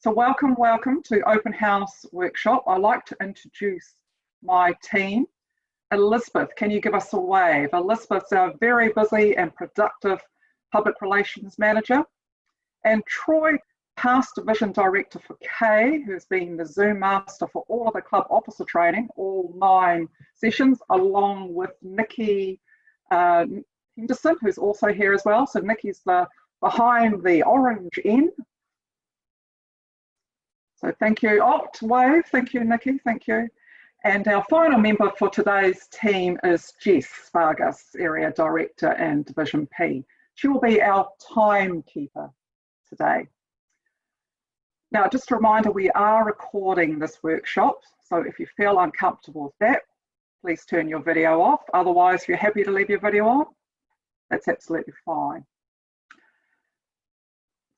So welcome to Open House Workshop. I'd like to introduce my team. Elizabeth, can you give us a wave? Elizabeth's our very busy and productive public relations manager. And Troy, past division director for K, who's been the Zoom master for all of the club officer training, all 9 sessions, along with Nikki Henderson, who's also here as well. So Nikki's behind the orange end. So thank you. Wave. Thank you, Nikki. Thank you. And our final member for today's team is Jess, Vargas, Area Director and Division P. She will be our timekeeper today. Now, just a reminder, we are recording this workshop. So if you feel uncomfortable with that, please turn your video off. Otherwise, if you're happy to leave your video on, that's absolutely fine.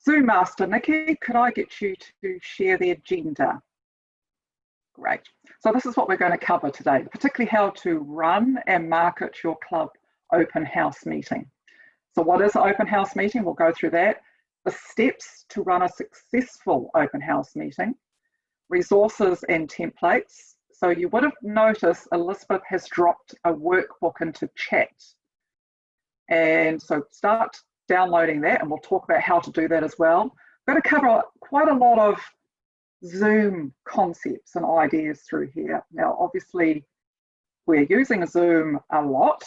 Zoom Master Nikki, could I get you to share the agenda? Great. So this is what we're going to cover today, particularly how to run and market your club open house meeting. So what is an open house meeting? We'll go through that. The steps to run a successful open house meeting, resources and templates. So you would have noticed Elizabeth has dropped a workbook into chat. And so start downloading that, and we'll talk about how to do that as well. We're going to cover quite a lot of Zoom concepts and ideas through here. Now, obviously, we're using Zoom a lot.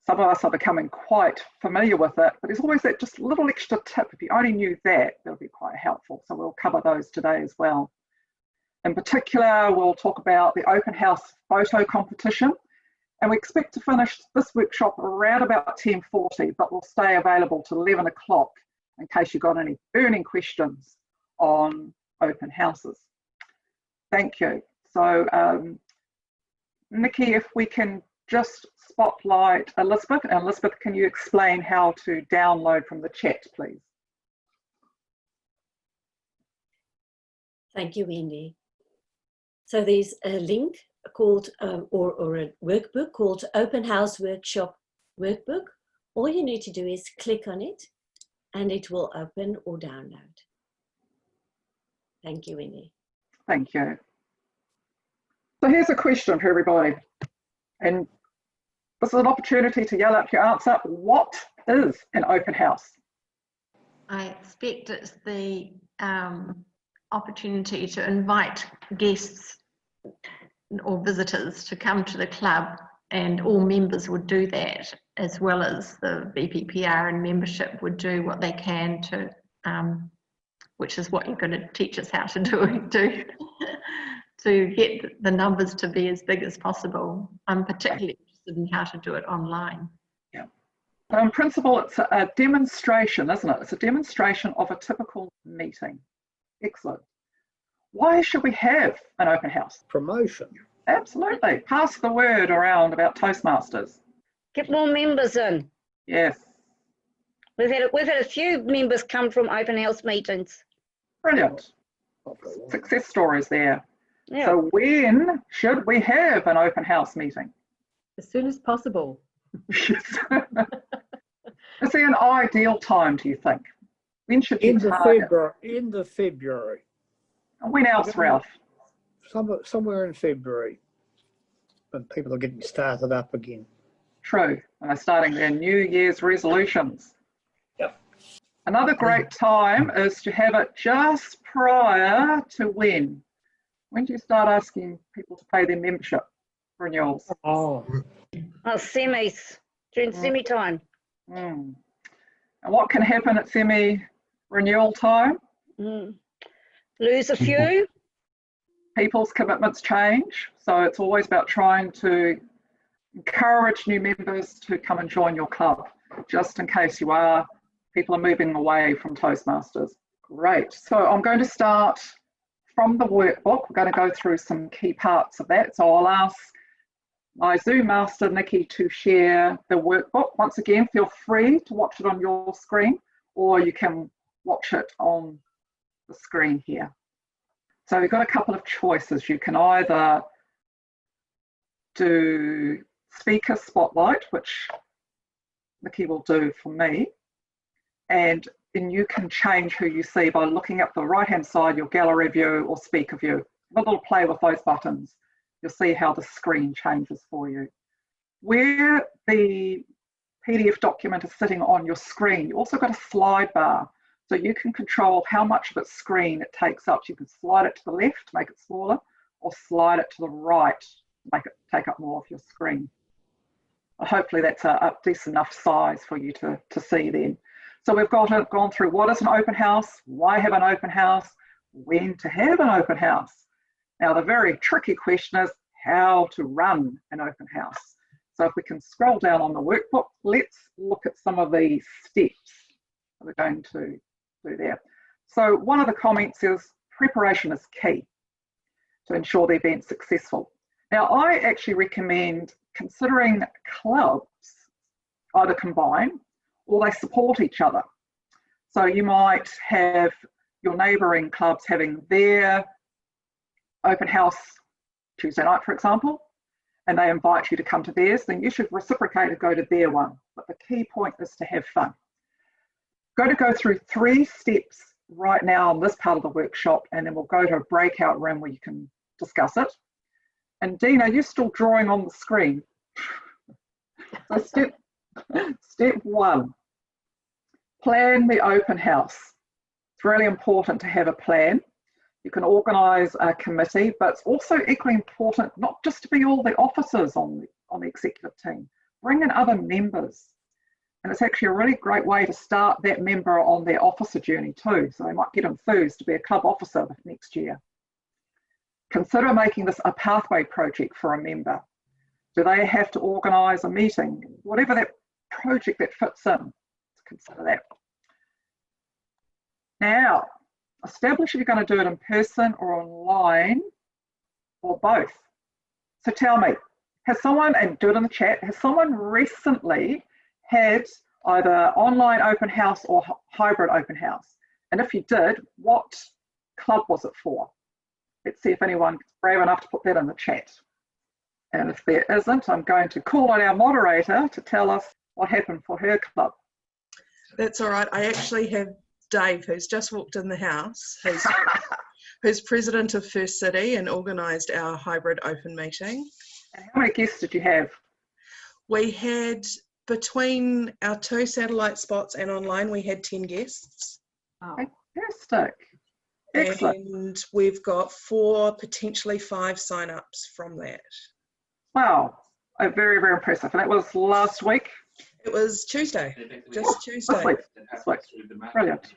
Some of us are becoming quite familiar with it, but there's always that just little extra tip. If you only knew that, that would be quite helpful. So we'll cover those today as well. In particular, we'll talk about the open house photo competition. And we expect to finish this workshop around about 10:40, but we'll stay available till 11 o'clock in case you've got any burning questions on open houses. Thank you. So Nikki, if we can just spotlight Elizabeth. And Elizabeth, can you explain how to download from the chat, please? Thank you, Wendy. So there's a link called or a workbook called Open House Workshop Workbook. All you need to do is click on it and it will open or download. Thank you, Wendy. Thank you. So here's a question for everybody, and this is an opportunity to yell out your answer. What is an open house? I expect it's the opportunity to invite guests or visitors to come to the club, and all members would do that, as well as the BPPR and membership would do what they can to, which is what you're going to teach us how to do, to get the numbers to be as big as possible. I'm particularly interested in how to do it online. Yeah. In principle, it's a demonstration, isn't it? It's a demonstration of a typical meeting. Excellent. Why should we have an open house? Promotion. Absolutely. Pass the word around about Toastmasters. Get more members in. Yes. We've had a few members come from open house meetings. Brilliant. Success stories there. Yeah. So when should we have an open house meeting? As soon as possible. Is there an ideal time, do you think? When should you target? End of February. When else, Ralph? Somewhere in February, when people are getting started up again. True, and they're starting their New Year's resolutions. Yep. Another great time is to have it just prior to when? When do you start asking people to pay their membership renewals? Oh, Semis, during semi time. And what can happen at semi renewal time? Lose a few. People's commitments change, so it's always about trying to encourage new members to come and join your club, just in case people are moving away from Toastmasters. Great. So I'm going to start from the workbook. We're going to go through some key parts of that. So I'll ask my Zoom master, Nikki, to share the workbook. Once again, feel free to watch it on your screen, or you can watch it on the screen here. So we've got a couple of choices. You can either do speaker spotlight, which Nikki will do for me, and and you can change who you see by looking at the right-hand side, your gallery view or speaker view. Have a little play with those buttons. You'll see how the screen changes for you. Where the PDF document is sitting on your screen, you also got a slide bar, so you can control how much of its screen it takes up. You can slide it to the left, make it smaller, or slide it to the right, make it take up more of your screen. Hopefully that's a decent enough size for you to see then. So we've gone through what is an open house, why have an open house, when to have an open house. Now the very tricky question is how to run an open house. So if we can scroll down on the workbook, let's look at some of the steps that we're going to do there. So one of the comments is preparation is key to ensure the event's successful. Now I actually recommend considering clubs either combine or they support each other. So you might have your neighbouring clubs having their open house Tuesday night, for example, and they invite you to come to theirs, then you should reciprocate and go to their one. But the key point is to have fun. Going to go through 3 steps right now on this part of the workshop, and then we'll go to a breakout room where you can discuss it. And Dina, you're still drawing on the screen. So step 1, plan the open house. It's really important to have a plan. You can organise a committee, but it's also equally important not just to be all the officers on the executive team. Bring in other members. And it's actually a really great way to start that member on their officer journey too. So they might get enthused to be a club officer next year. Consider making this a pathway project for a member. Do they have to organise a meeting? Whatever that project that fits in, consider that. Now, establish if you're going to do it in person or online or both. So tell me, has someone, and do it in the chat, has someone recently had either online open house or hybrid open house? And if you did, what club was it for? Let's see if anyone's brave enough to put that in the chat. And if there isn't, I'm going to call on our moderator to tell us what happened for her club. That's all right. I actually have Dave, who's just walked in the house, who's president of First City and organised our hybrid open meeting. And how many guests did you have? We had, between our 2 satellite spots and online, we had 10 guests. Oh, fantastic. Excellent. And we've got 4, potentially 5 sign-ups from that. Wow, very, very impressive. And that was last week? It was Tuesday, just Tuesday. This week. Brilliant.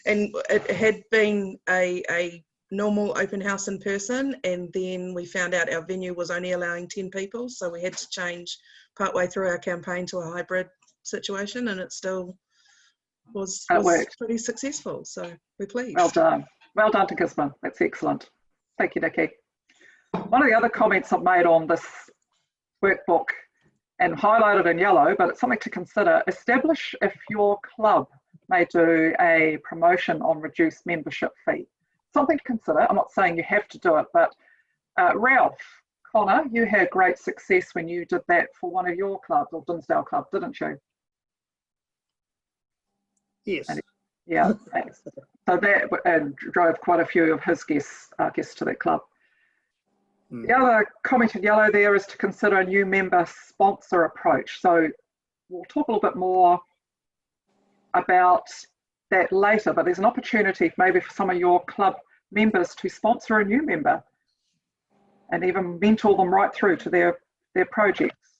And it had been a normal open house in person, and then we found out our venue was only allowing 10 people, so we had to change partway through our campaign to a hybrid situation, and it still was pretty successful, so we're pleased. Well done. Well done to Gisborne. That's excellent. Thank you, Nikki. One of the other comments I've made on this workbook and highlighted in yellow, but it's something to consider. Establish if your club may do a promotion on reduced membership fee. Something to consider. I'm not saying you have to do it, but Ralph, Connor, you had great success when you did that for one of your clubs, or Dinsdale Club, didn't you? Yes. And, yeah. So that drove quite a few of his guests to that club. The other comment in yellow there is to consider a new member sponsor approach. So we'll talk a little bit more about that later, but there's an opportunity maybe for some of your club members to sponsor a new member and even mentor them right through to their projects.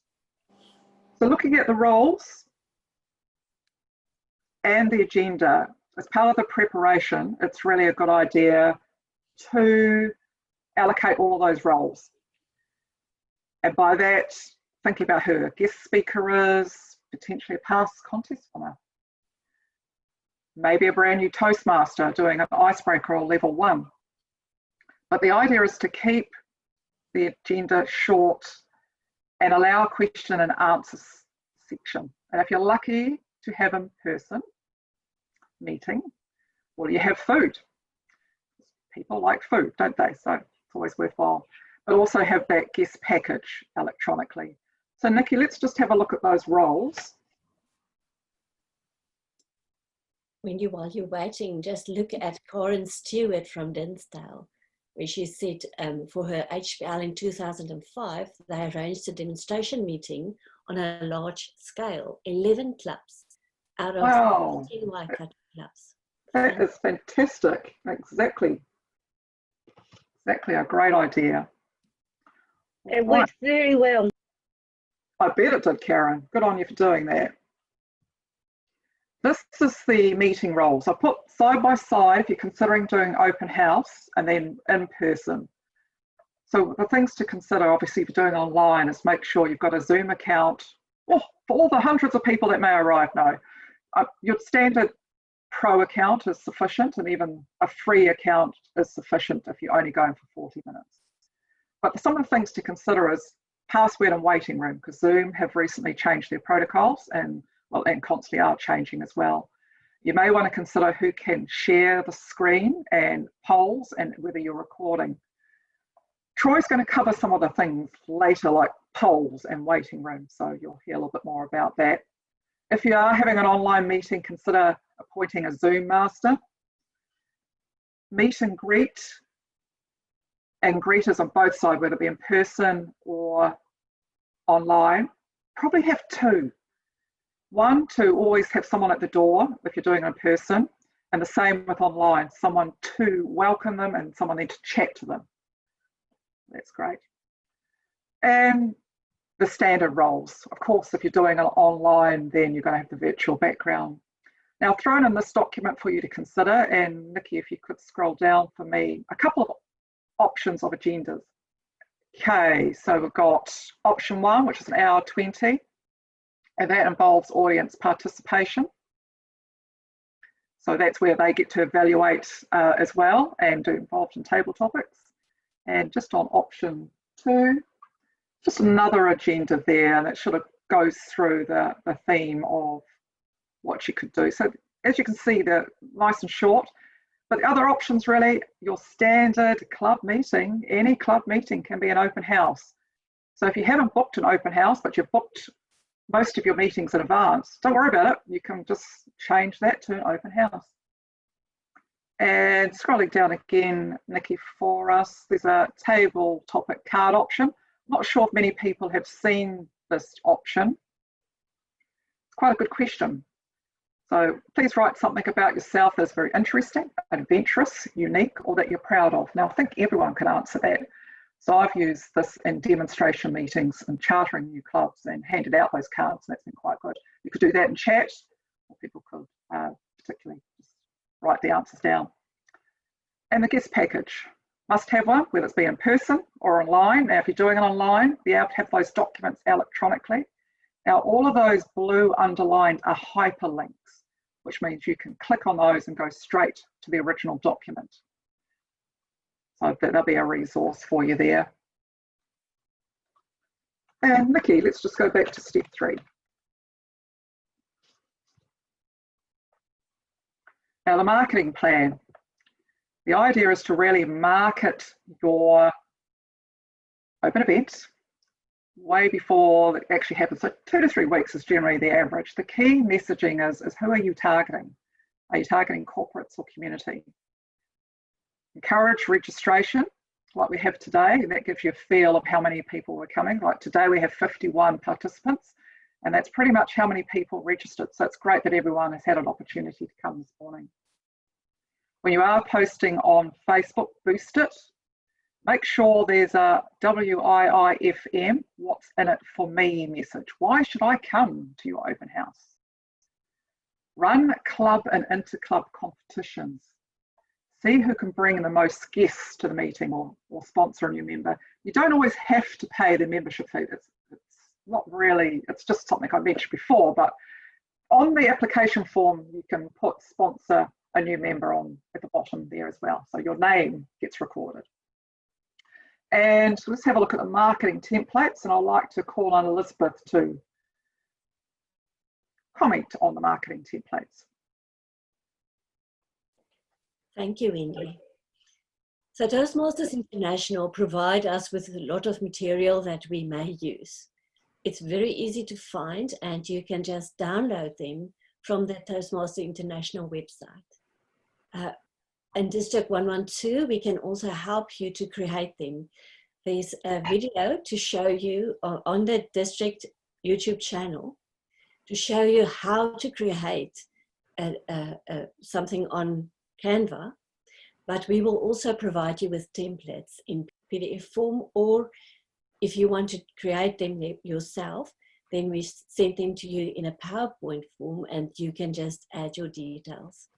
So looking at the roles and the agenda, as part of the preparation, it's really a good idea to allocate all of those roles. And by that, thinking about who a guest speaker is, potentially a past contest winner, maybe a brand new Toastmaster doing an icebreaker or level 1. But the idea is to keep the agenda short and allow a question and answer section. And if you're lucky to have in person meeting, well, you have food. People like food, don't they? So it's always worthwhile. But also have that guest package electronically. So Nikki, let's just have a look at those roles. Wendy, while you're waiting, just look at Karen Stewart from Dinsdale, where she said for her HPL in 2005, they arranged a demonstration meeting on a large scale, 11 clubs out of Wow. 18 Waikato clubs. That is fantastic. Exactly a great idea. It works very well. I bet it did, Karen. Good on you for doing that. This is the meeting roles. I put side by side if you're considering doing open house and then in person. So the things to consider, obviously, if you're doing online, is make sure you've got a Zoom account. Oh, for all the hundreds of people that may arrive, no. Your standard pro account is sufficient, and even a free account is sufficient if you're only going for 40 minutes. But some of the things to consider is password and waiting room, because Zoom have recently changed their protocols and constantly are changing as well. You may want to consider who can share the screen and polls and whether you're recording. Troy's going to cover some of the things later, like polls and waiting rooms, so you'll hear a little bit more about that. If you are having an online meeting, consider appointing a Zoom master. Meet and greeters on both sides, whether it be in person or online, probably have two. One, to always have someone at the door if you're doing it in person, and the same with online, someone to welcome them and someone there to chat to them. That's great. And the standard roles. Of course, if you're doing it online, then you're going to have the virtual background. Now, I've thrown in this document for you to consider, and Nikki, if you could scroll down for me, a couple of options of agendas. Okay, so we've got option 1, which is 1 hour 20, and that involves audience participation. So that's where they get to evaluate as well and do involved in table topics. And just on option 2, just another agenda there, and it sort of goes through the theme of what you could do. So as you can see, they're nice and short, but the other options really, your standard club meeting, any club meeting can be an open house. So if you haven't booked an open house, but you've booked most of your meetings in advance, don't worry about it. You can just change that to an open house. And scrolling down again, Nikki, for us, there's a table topic card option. I'm not sure if many people have seen this option. It's quite a good question. So please write something about yourself that's very interesting, adventurous, unique, or that you're proud of. Now, I think everyone can answer that. So I've used this in demonstration meetings and chartering new clubs and handed out those cards, and that's been quite good. You could do that in chat, or people could particularly just write the answers down. And the guest package, must have one, whether it's be in person or online. Now, if you're doing it online, be able to have those documents electronically. Now, all of those blue underlined are hyperlinks, which means you can click on those and go straight to the original document. So there'll be a resource for you there. And Nikki, let's just go back to step 3. Now, the marketing plan. The idea is to really market your open event way before it actually happens. So 2 to 3 weeks is generally the average. The key messaging is who are you targeting? Are you targeting corporates or community? Encourage registration like we have today. That gives you a feel of how many people are coming. Like today we have 51 participants, and that's pretty much how many people registered. So it's great that everyone has had an opportunity to come this morning. When you are posting on Facebook, boost it. Make sure there's a WIIFM, what's in it for me message. Why should I come to your open house? Run club and inter-club competitions. See who can bring the most guests to the meeting or sponsor a new member. You don't always have to pay the membership fee. It's not really, it's just something I mentioned before, but on the application form, you can put sponsor a new member on at the bottom there as well. So your name gets recorded. And let's have a look at the marketing templates, and I'd like to call on Elizabeth to comment on the marketing templates. Thank you, Wendy. So Toastmasters International provide us with a lot of material that we may use. It's very easy to find, and you can just download them from the Toastmasters International website. In District 112, we can also help you to create them. There's a video to show you on the district YouTube channel to show you how to create something on Canva, but we will also provide you with templates in PDF form, or if you want to create them yourself, then we send them to you in a PowerPoint form and you can just add your details.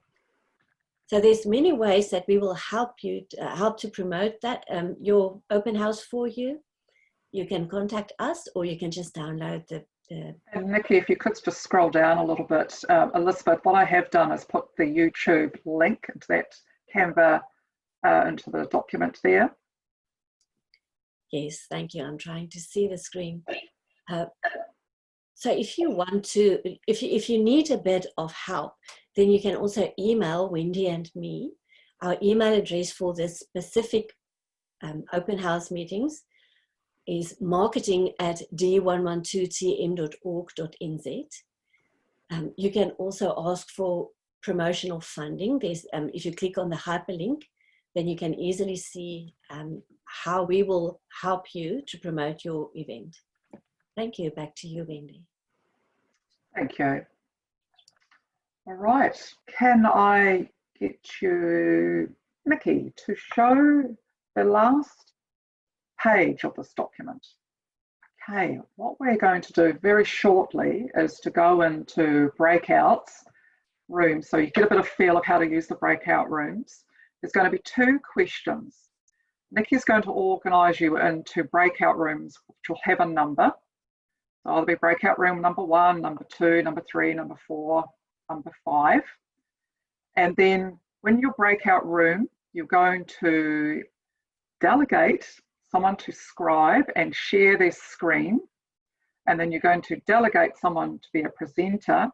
So there's many ways that we will help you help to promote that your open house for you. You can contact us, or you can just download the. And Nikki, if you could just scroll down a little bit, Elizabeth, what I have done is put the YouTube link into that Canva into the document there. Yes, thank you. I'm trying to see the screen. So if you want to, if you need a bit of help, then you can also email Wendy and me. Our email address for this specific open house meetings is marketing@d112tm.org.nz. You can also ask for promotional funding. There's, if you click on the hyperlink, then you can easily see how we will help you to promote your event. Thank you. Back to you, Wendy. Thank you. All right. Can I get you, Nikki, to show the last page of this document? Okay, what we're going to do very shortly is to go into breakouts rooms, so you get a bit of feel of how to use the breakout rooms. There's going to be 2 questions. Nikki is going to organise you into breakout rooms which will have a number. So either be breakout room number 1, number 2, number 3, number 4, number 5. And then when your breakout room, you're going to delegate someone to scribe and share their screen. And then you're going to delegate someone to be a presenter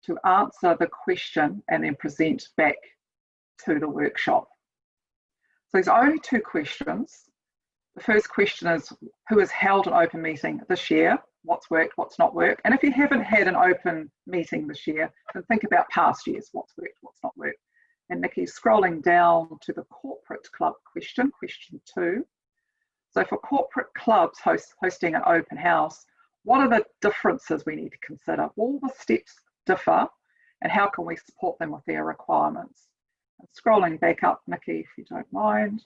to answer the question and then present back to the workshop. So there's only 2 questions. The first question is, who has held an open meeting this year? What's worked, what's not worked? And if you haven't had an open meeting this year, then think about past years, what's worked, what's not worked. And Nikki's scrolling down to the corporate club question, question 2. So for corporate clubs hosting an open house, what are the differences we need to consider? All the steps differ, and how can we support them with their requirements? And scrolling back up, Nikki, if you don't mind.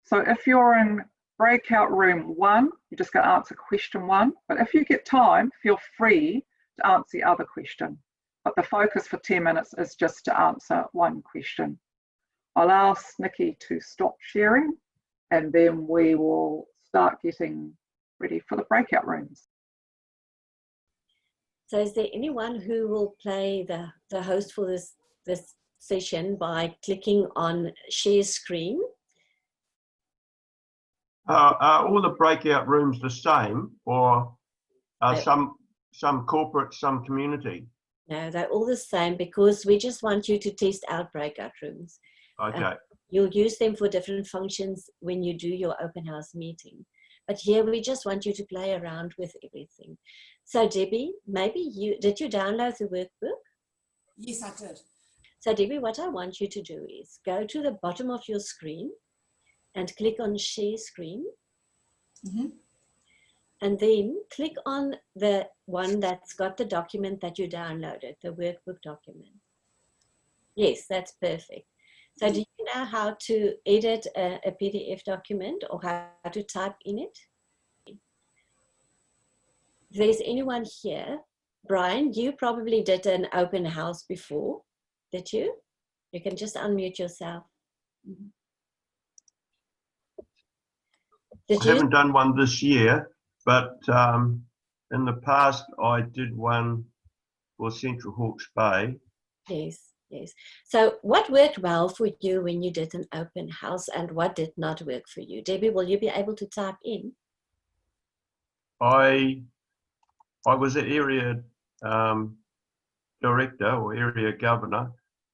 So if you're in breakout room 1, you're just going to answer question 1. But if you get time, feel free to answer the other question. But the focus for 10 minutes is just to answer 1 question. I'll ask Nikki to stop sharing, and then we will start getting ready for the breakout rooms. So is there anyone who will play the host for this session by clicking on share screen? Are all the breakout rooms the same, or are some corporate, some community? No, they're all the same, because we just want you to test out breakout rooms. Okay. You'll use them for different functions when you do your open house meeting. But here we just want you to play around with everything. So Debbie, maybe did you download the workbook? Yes, I did. So Debbie, what I want you to do is go to the bottom of your screen and click on share screen. Mm-hmm. And then click on the one that's got the document that you downloaded, the workbook document. Yes, that's perfect. So do you know how to edit a PDF document, or how to type in it? If there's anyone here, Brian, you probably did an open house before, did you? You can just unmute yourself. Mm-hmm. I haven't done one this year, but in the past I did one for Central Hawke's Bay. Yes, yes. So what worked well for you when you did an open house, and what did not work for you? Debbie, will you be able to type in? I was an area director or area governor,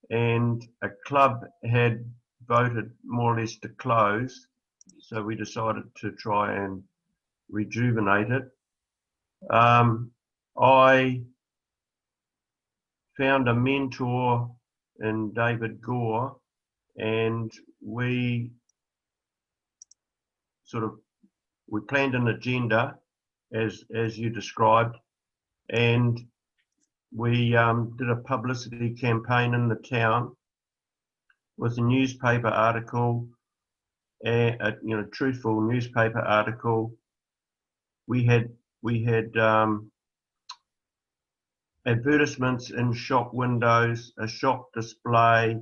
and a club had voted more or less to close. So we decided to try and rejuvenate it. I found a mentor in David Gore, and we planned an agenda as you described, and we did a publicity campaign in the town with a newspaper article, a truthful newspaper article. We had advertisements in shop windows, a shop display,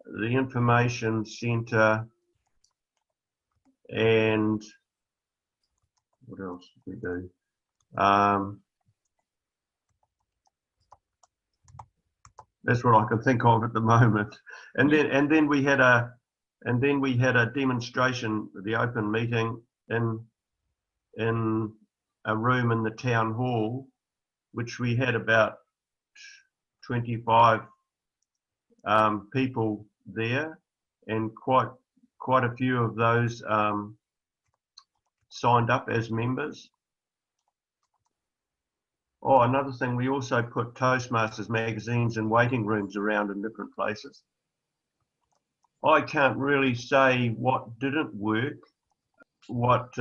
the information centre, and what else did we do? That's what I can think of at the moment. And then we had a demonstration, the open meeting in a room in the town hall, which we had about 25 people there, and quite a few of those signed up as members. Oh, another thing, we also put Toastmasters magazines in waiting rooms around in different places. I can't really say what didn't work, what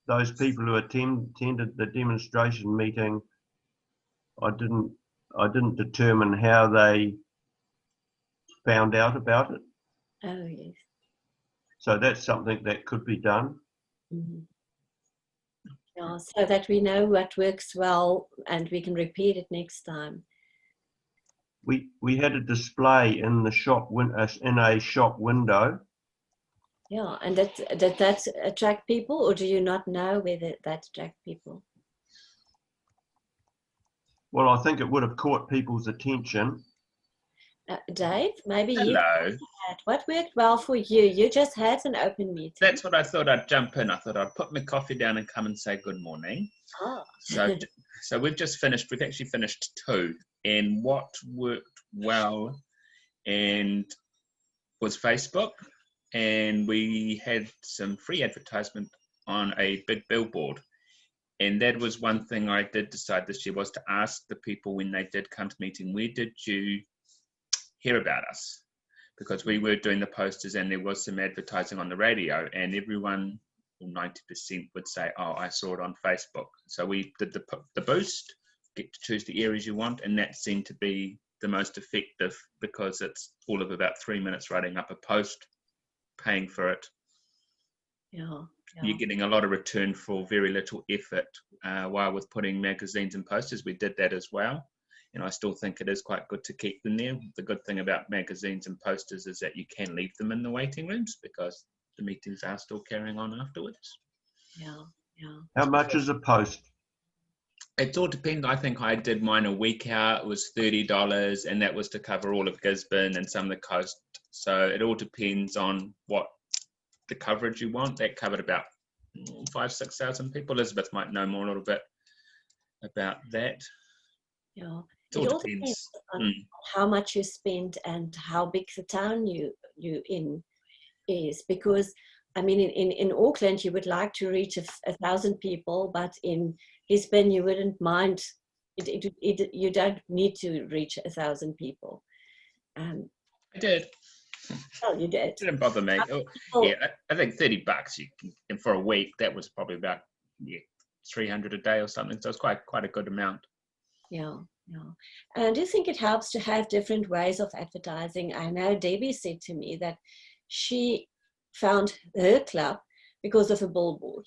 those people who attended the demonstration meeting, I didn't determine how they found out about it. Oh, yes. So that's something that could be done. Mm-hmm. Yeah, so that we know what works well and we can repeat it next time. We had a display in the shop in a shop window. Yeah, and did that attract people, or do you not know whether that attract people? Well, I think it would have caught people's attention. Dave, maybe Hello. You had what worked well for you? You just had an open meeting. That's what I thought. I'd jump in. I thought I'd put my coffee down and come and say good morning. Oh. So we've just finished. We've actually finished 2, and what worked well and was Facebook, and we had some free advertisement on a big billboard. And that was one thing I did decide this year, was to ask the people when they did come to meeting, where did you hear about us? Because we were doing the posters and there was some advertising on the radio, and everyone, 90% would say, oh, I saw it on Facebook. So we did the boost, get to choose the areas you want, and that seemed to be the most effective, because it's all of about 3 minutes writing up a post, paying for it. Yeah. You're getting a lot of return for very little effort. While with putting magazines and posters, we did that as well. And I still think it is quite good to keep them there. The good thing about magazines and posters is that you can leave them in the waiting rooms, because the meetings are still carrying on afterwards. Yeah. How much is a post? It all depends. I think I did mine a week out. It was $30, and that was to cover all of Gisborne and some of the coast. So it all depends on what the coverage you want. That covered about 5,000-6,000 people. Elizabeth might know more a little bit about that. Yeah. It all depends on how much you spend and how big the town you in is, because I mean in Auckland you would like to reach 1,000 people, but in Gisborne you wouldn't mind. You don't need to reach 1,000 people. I did. Oh, you did. It didn't bother me. Yeah, I think $30 you can, and for a week that was probably about 300 a day or something. So it's quite a good amount. Yeah. And do you think it helps to have different ways of advertising? I know Debbie said to me that she found her club because of a billboard.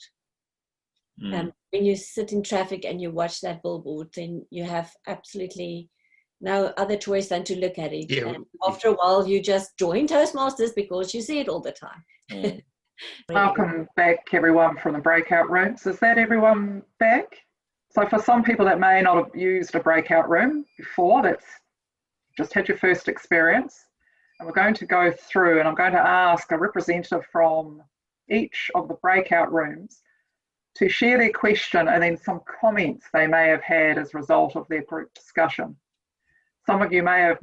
When you sit in traffic and you watch that billboard, then you have absolutely no other choice than to look at it. Yeah. And after a while, you just join Toastmasters because you see it all the time. Welcome back, everyone, from the breakout rooms. Is that everyone back? So for some people that may not have used a breakout room before, that's just had your first experience, and we're going to go through, and I'm going to ask a representative from each of the breakout rooms to share their question and then some comments they may have had as a result of their group discussion. Some of you may have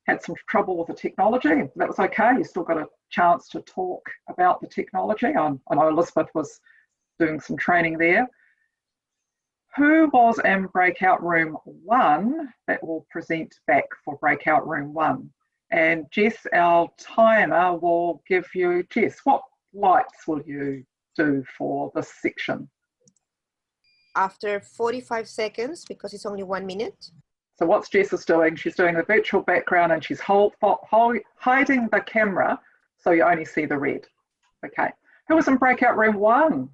had some trouble with the technology. That was okay, you still got a chance to talk about the technology. I know Elizabeth was doing some training there. Who was in breakout room 1 that will present back for breakout room 1? And Jess, our timer, will give you, Jess, what lights will you do for this section? After 45 seconds, because it's only 1 minute. So what's Jess is doing, she's doing the virtual background and she's hiding the camera so you only see the red. Okay. Who was in breakout room 1?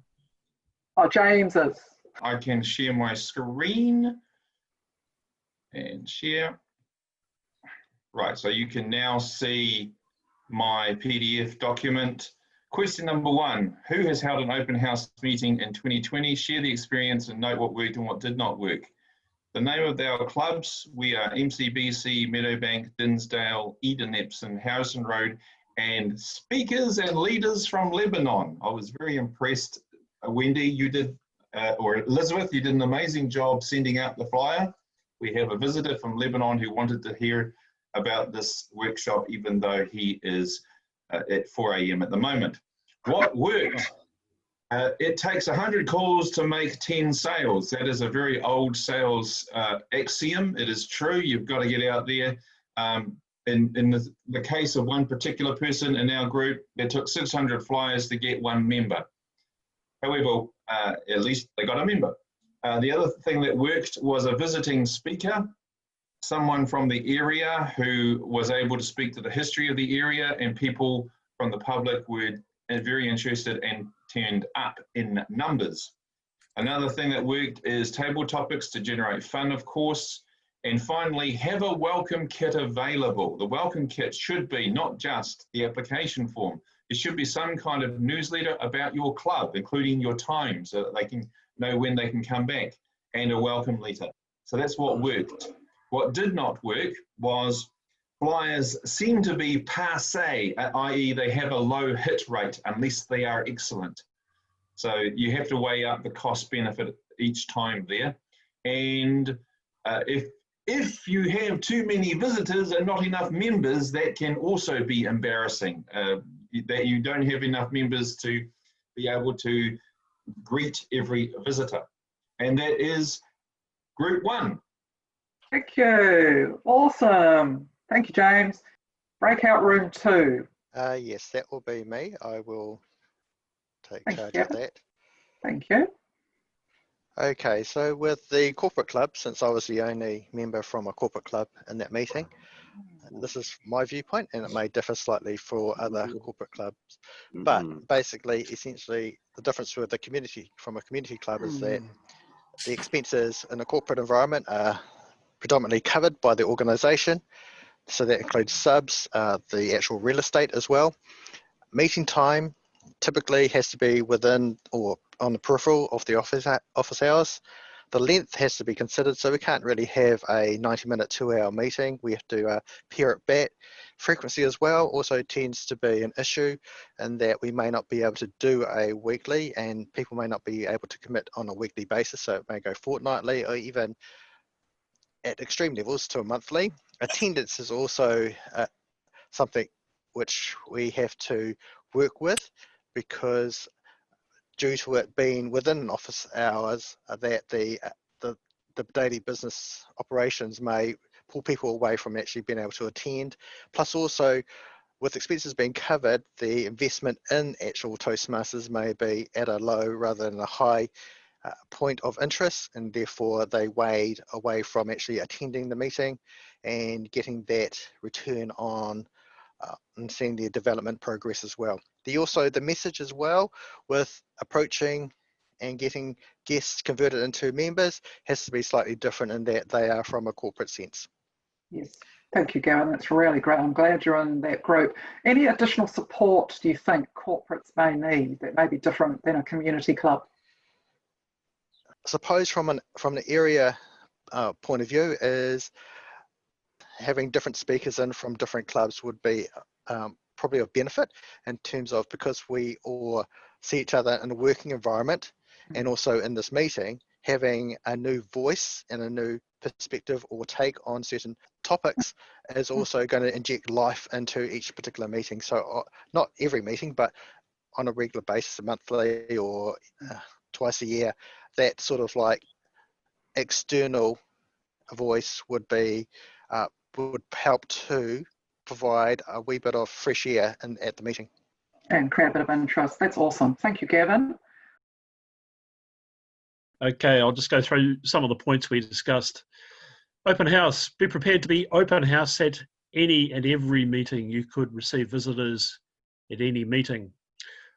Oh, James is. I can share my screen and share. Right, so you can now see my PDF document. Question number 1, who has held an open house meeting in 2020? Share the experience and note what worked and what did not work. The name of our clubs, we are MCBC, Meadowbank, Dinsdale, Eden Epsom, Harrison Road, and speakers and leaders from Lebanon. I was very impressed. Wendy, you did, or Elizabeth, you did an amazing job sending out the flyer. We have a visitor from Lebanon who wanted to hear about this workshop, even though he is at 4 a.m. at the moment. What worked? It takes 100 calls to make 10 sales. That is a very old sales axiom. It is true. You've got to get out there. In the case of one particular person in our group, it took 600 flyers to get 1 member. However, at least they got a member. The other thing that worked was a visiting speaker, someone from the area who was able to speak to the history of the area, and people from the public were very interested and turned up in numbers. Another thing that worked is table topics to generate fun, of course. And finally, have a welcome kit available. The welcome kit should be not just the application form. It should be some kind of newsletter about your club, including your time, so that they can know when they can come back, and a welcome letter. So that's what worked. What did not work was flyers seem to be passé, i.e. they have a low hit rate unless they are excellent. So you have to weigh up the cost benefit each time there. And if you have too many visitors and not enough members, that can also be embarrassing, that you don't have enough members to be able to greet every visitor. And that is group 1. Thank you. Awesome. Thank you, James. Breakout room 2. Yes, that will be me. I will take charge you. of that. Thank you. Okay, so with the corporate club, since I was the only member from a corporate club in that meeting, this is my viewpoint, and it may differ slightly for other corporate clubs. But basically, essentially, the difference with the community from a community club is that the expenses in a corporate environment are predominantly covered by the organisation. So that includes subs, the actual real estate as well. Meeting time typically has to be within or on the peripheral of the office hours. The length has to be considered, so we can't really have a 90-minute, 2-hour meeting. We have to pare it back. Frequency as well also tends to be an issue in that we may not be able to do a weekly, and people may not be able to commit on a weekly basis, so it may go fortnightly or even at extreme levels to a monthly. Attendance is also something which we have to work with, because due to it being within office hours, that the daily business operations may pull people away from actually being able to attend. Plus also, with expenses being covered, the investment in actual Toastmasters may be at a low rather than a high point of interest, and therefore they weighed away from actually attending the meeting and getting that return on and seeing their development progress as well. The message as well with approaching and getting guests converted into members has to be slightly different in that they are from a corporate sense. Yes, thank you, Gavin. That's really great. I'm glad you're in that group. Any additional support do you think corporates may need that may be different than a community club? I suppose from an area point of view is having different speakers in from different clubs would be probably of benefit, in terms of, because we all see each other in a working environment and also in this meeting, having a new voice and a new perspective or take on certain topics is also going to inject life into each particular meeting. So not every meeting, but on a regular basis, monthly or twice a year, that sort of like external voice would help to provide a wee bit of fresh air at the meeting. And create a bit of interest. That's awesome. Thank you, Gavin. Okay, I'll just go through some of the points we discussed. Open house. Be prepared to be open house at any and every meeting. You could receive visitors at any meeting.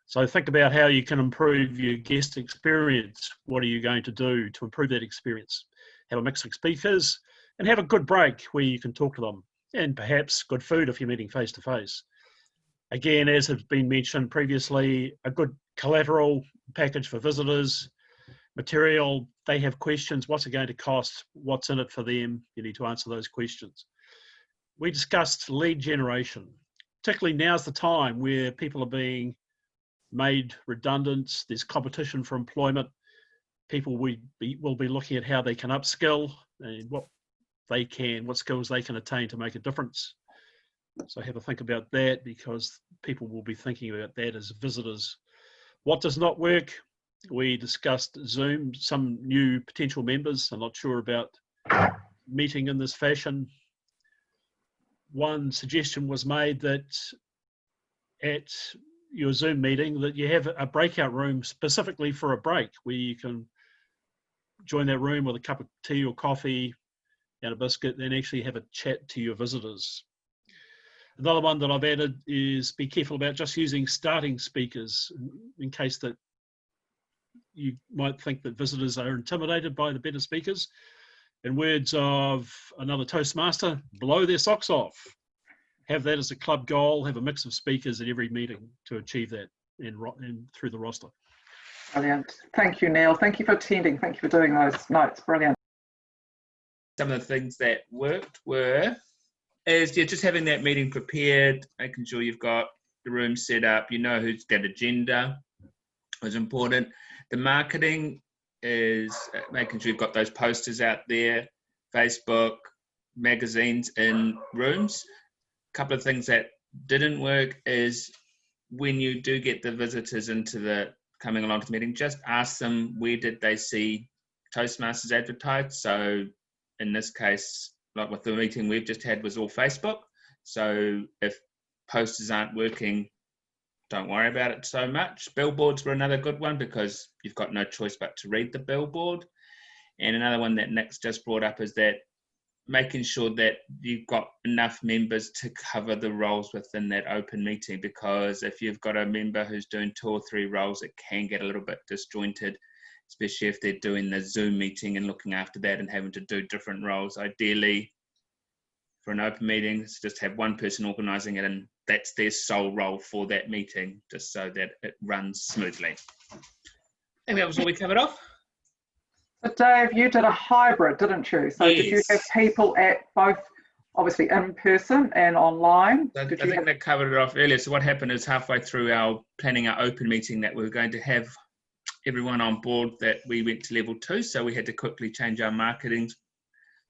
So think about how you can improve your guest experience. What are you going to do to improve that experience? Have a mix of speakers and have a good break where you can talk to them, and perhaps good food if you're meeting face to face. Again, as has been mentioned previously, a good collateral package for visitors, material, they have questions, what's it going to cost, what's in it for them, you need to answer those questions. We discussed lead generation. Particularly now's the time where people are being made redundant, there's competition for employment, people will be looking at how they can upskill and what skills they can attain to make a difference. So have a think about that, because people will be thinking about that as visitors. What does not work? We discussed Zoom, some new potential members are not sure about meeting in this fashion. One suggestion was made that at your Zoom meeting that you have a breakout room specifically for a break, where you can join that room with a cup of tea or coffee and a biscuit, and actually have a chat to your visitors. Another one that I've added is be careful about just using starting speakers, in case that you might think that visitors are intimidated by the better speakers. In words of another Toastmaster, blow their socks off. Have that as a club goal, have a mix of speakers at every meeting to achieve that and through the roster. Brilliant. Thank you, Neil. Thank you for attending. Thank you for doing those notes. Brilliant. Some of the things that worked is just having that meeting prepared, making sure you've got the room set up, you know who's got agenda is important. The marketing is making sure you've got those posters out there, Facebook, magazines in rooms. A couple of things that didn't work is when you do get the visitors coming along to the meeting, just ask them where did they see Toastmasters advertised. So in this case, like with the meeting we've just had, was all Facebook. So if posters aren't working, don't worry about it so much. Billboards were another good one, because you've got no choice but to read the billboard. And another one that Nick's just brought up is that making sure that you've got enough members to cover the roles within that open meeting, because if you've got a member who's doing 2 or 3 roles, it can get a little bit disjointed, especially if they're doing the Zoom meeting and looking after that and having to do different roles. Ideally, for an open meeting, just have one person organising it, and that's their sole role for that meeting, just so that it runs smoothly. I think that was all we covered off. But Dave, you did a hybrid, didn't you? So yes. Did you have people at both, obviously in person and online? I think that covered it off earlier. So what happened is halfway through planning our open meeting that we were going to have everyone on board, that we went to level 2. So we had to quickly change our marketing.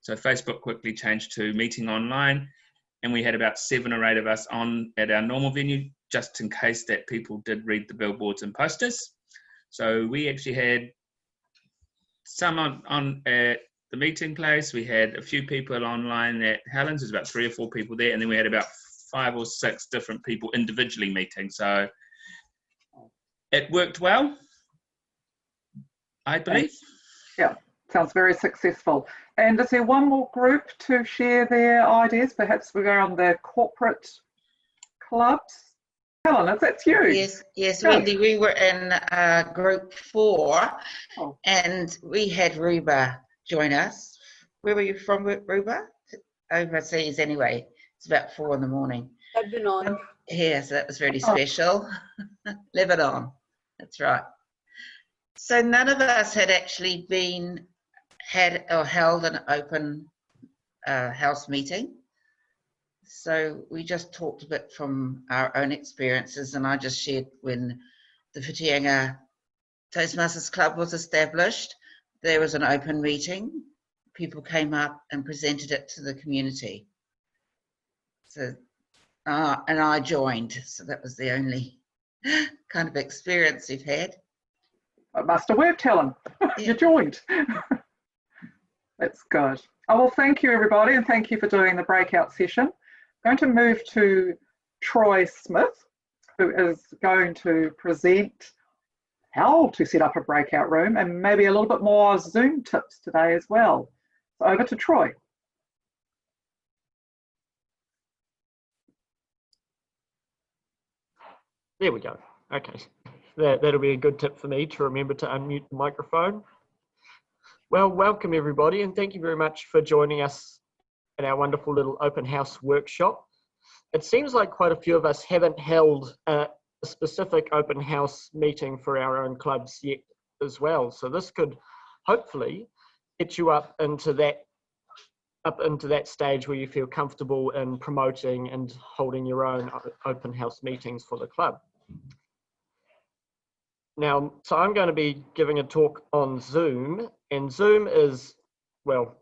So Facebook quickly changed to meeting online, and we had about 7 or 8 of us on at our normal venue, just in case that people did read the billboards and posters. So we actually had some on at the meeting place. We had a few people online at Helen's. There's about 3 or 4 people there, and then we had about 5 or 6 different people individually meeting. So it worked well, I believe. Yeah, sounds very successful. And is there one more group to share their ideas? Perhaps we go on the corporate clubs. Helen, that's you. Yes, Wendy, we were in group 4, and we had Ruba join us. Where were you from, Ruba? Overseas anyway. It's about 4 in the morning. Lebanon. Yeah, so that was really special. Lebanon, that's right. So none of us had actually held an open house meeting. So we just talked a bit from our own experiences, and I just shared when the Whitianga Toastmasters Club was established, there was an open meeting. People came up and presented it to the community. So, and I joined, so that was the only kind of experience we've had. It must have worked, Helen. You joined. That's good. Oh, well, thank you, everybody, and thank you for doing the breakout session. I'm going to move to Troy Smith, who is going to present how to set up a breakout room and maybe a little bit more Zoom tips today as well. So over to Troy. There we go. Okay, that'll be a good tip for me to remember to unmute the microphone. Well, welcome everybody, and thank you very much for joining us in our wonderful little open house workshop. It seems like quite a few of us haven't held a specific open house meeting for our own clubs yet as well. So this could hopefully get you up into that stage where you feel comfortable in promoting and holding your own open house meetings for the club. Now, so I'm going to be giving a talk on Zoom, and Zoom is, well,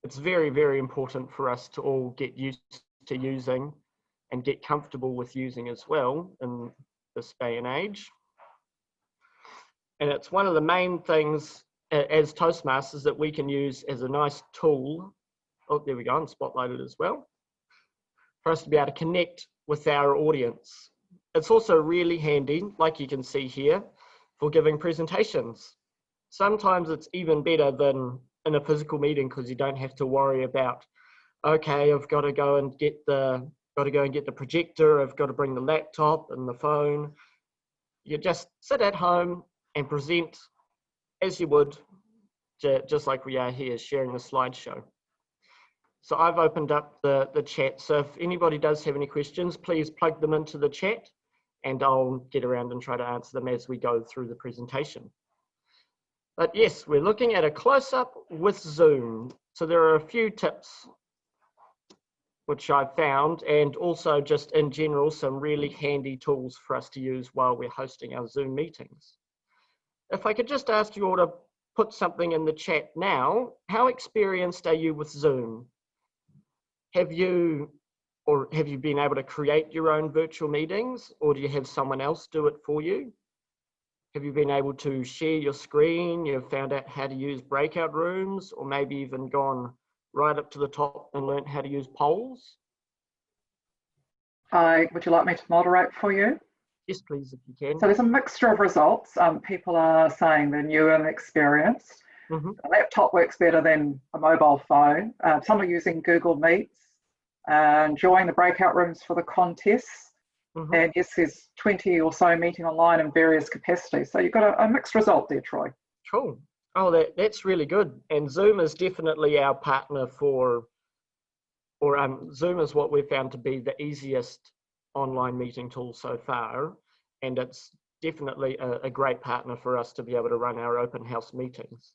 it's very, very important for us to all get used to using and get comfortable with using as well in this day and age. And it's one of the main things as Toastmasters that we can use as a nice tool. Oh, there we go, and spotlighted as well, for us to be able to connect with our audience. It's also really handy, like you can see here, for giving presentations. Sometimes it's even better than in a physical meeting because you don't have to worry about, okay, I've got to go and get the projector, I've got to bring the laptop and the phone. You just sit at home and present as you would, just like we are here sharing the slideshow. So I've opened up the chat. So if anybody does have any questions, please plug them into the chat and I'll get around and try to answer them as we go through the presentation. But yes, we're looking at a close-up with Zoom. So there are a few tips which I've found, and also just in general, some really handy tools for us to use while we're hosting our Zoom meetings. If I could just ask you all to put something in the chat now, how experienced are you with Zoom? Have you been able to create your own virtual meetings, or do you have someone else do it for you? Have you been able to share your screen? You've found out how to use breakout rooms, or maybe even gone right up to the top and learned how to use polls? Would you like me to moderate for you? Yes, please, if you can. So there's a mixture of results. People are saying they're new and experienced. Mm-hmm. A laptop works better than a mobile phone. Some are using Google Meets, enjoying the breakout rooms for the contests. Mm-hmm. And yes, there's 20 or so meeting online in various capacities. So you've got a mixed result there, Troy. Cool. Oh, that's really good. And Zoom is definitely our partner Zoom is what we've found to be the easiest online meeting tool so far. And it's definitely a great partner for us to be able to run our open house meetings.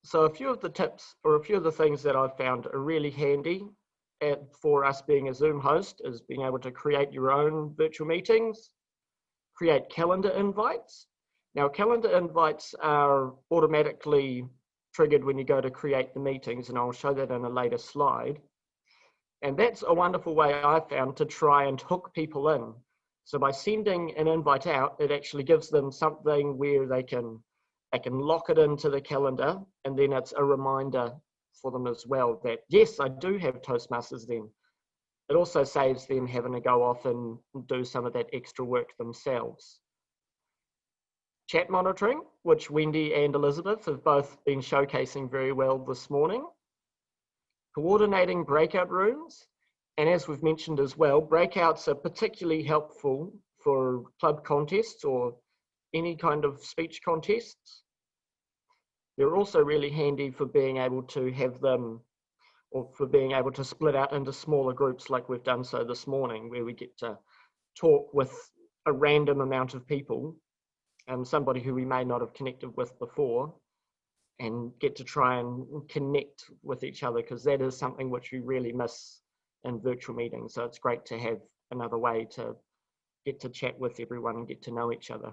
So a few of the tips or a few of the things that I've found are really handy for us being a Zoom host is being able to create your own virtual meetings, create calendar invites. Now, calendar invites are automatically triggered when you go to create the meetings, and I'll show that in a later slide. And that's a wonderful way I've found to try and hook people in. So by sending an invite out, it actually gives them something where they can lock it into the calendar, and then it's a reminder for them as well that, yes, I do have Toastmasters then. It also saves them having to go off and do some of that extra work themselves. Chat monitoring, which Wendy and Elizabeth have both been showcasing very well this morning. Coordinating breakout rooms. And as we've mentioned as well, breakouts are particularly helpful for club contests or any kind of speech contests. They're also really handy for being able to have them, or for being able to split out into smaller groups like we've done so this morning, where we get to talk with a random amount of people, somebody who we may not have connected with before, and get to try and connect with each other, because that is something which we really miss in virtual meetings. So it's great to have another way to get to chat with everyone and get to know each other.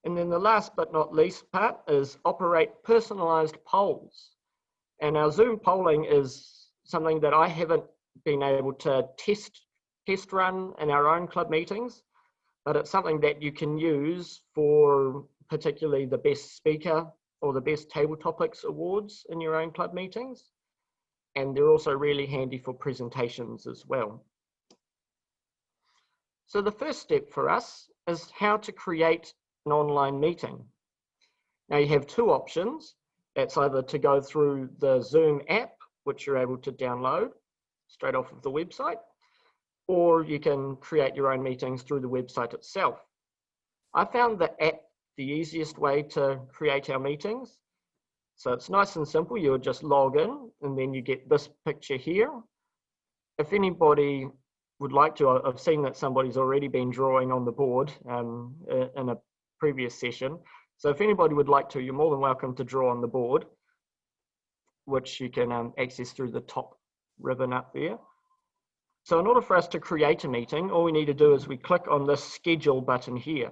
And then the last but not least part is operate personalized polls. And our Zoom polling is something that I haven't been able to test run in our own club meetings, but it's something that you can use for particularly the best speaker or the best table topics awards in your own club meetings. And they're also really handy for presentations as well. So the first step for us is how to create an online meeting. Now you have two options. That's either to go through the Zoom app, which you're able to download straight off of the website, or you can create your own meetings through the website itself. I found the app the easiest way to create our meetings. So it's nice and simple. You would just log in and then you get this picture here. If anybody would like to, I've seen that somebody's already been drawing on the board in a previous session. So if anybody would like to, you're more than welcome to draw on the board, which you can access through the top ribbon up there. So in order for us to create a meeting, all we need to do is we click on this schedule button here.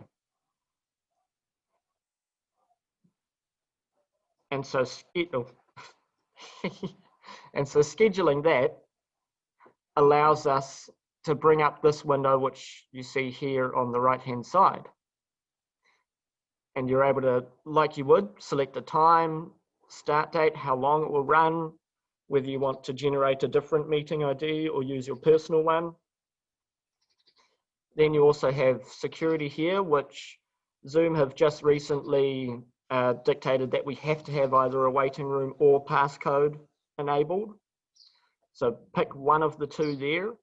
And so, scheduling that allows us to bring up this window, which you see here on the right-hand side. And you're able to, like you would, select a time, start date, how long it will run, whether you want to generate a different meeting ID or use your personal one. Then you also have security here, which Zoom have just recently dictated that we have to have either a waiting room or passcode enabled. So pick one of the two there.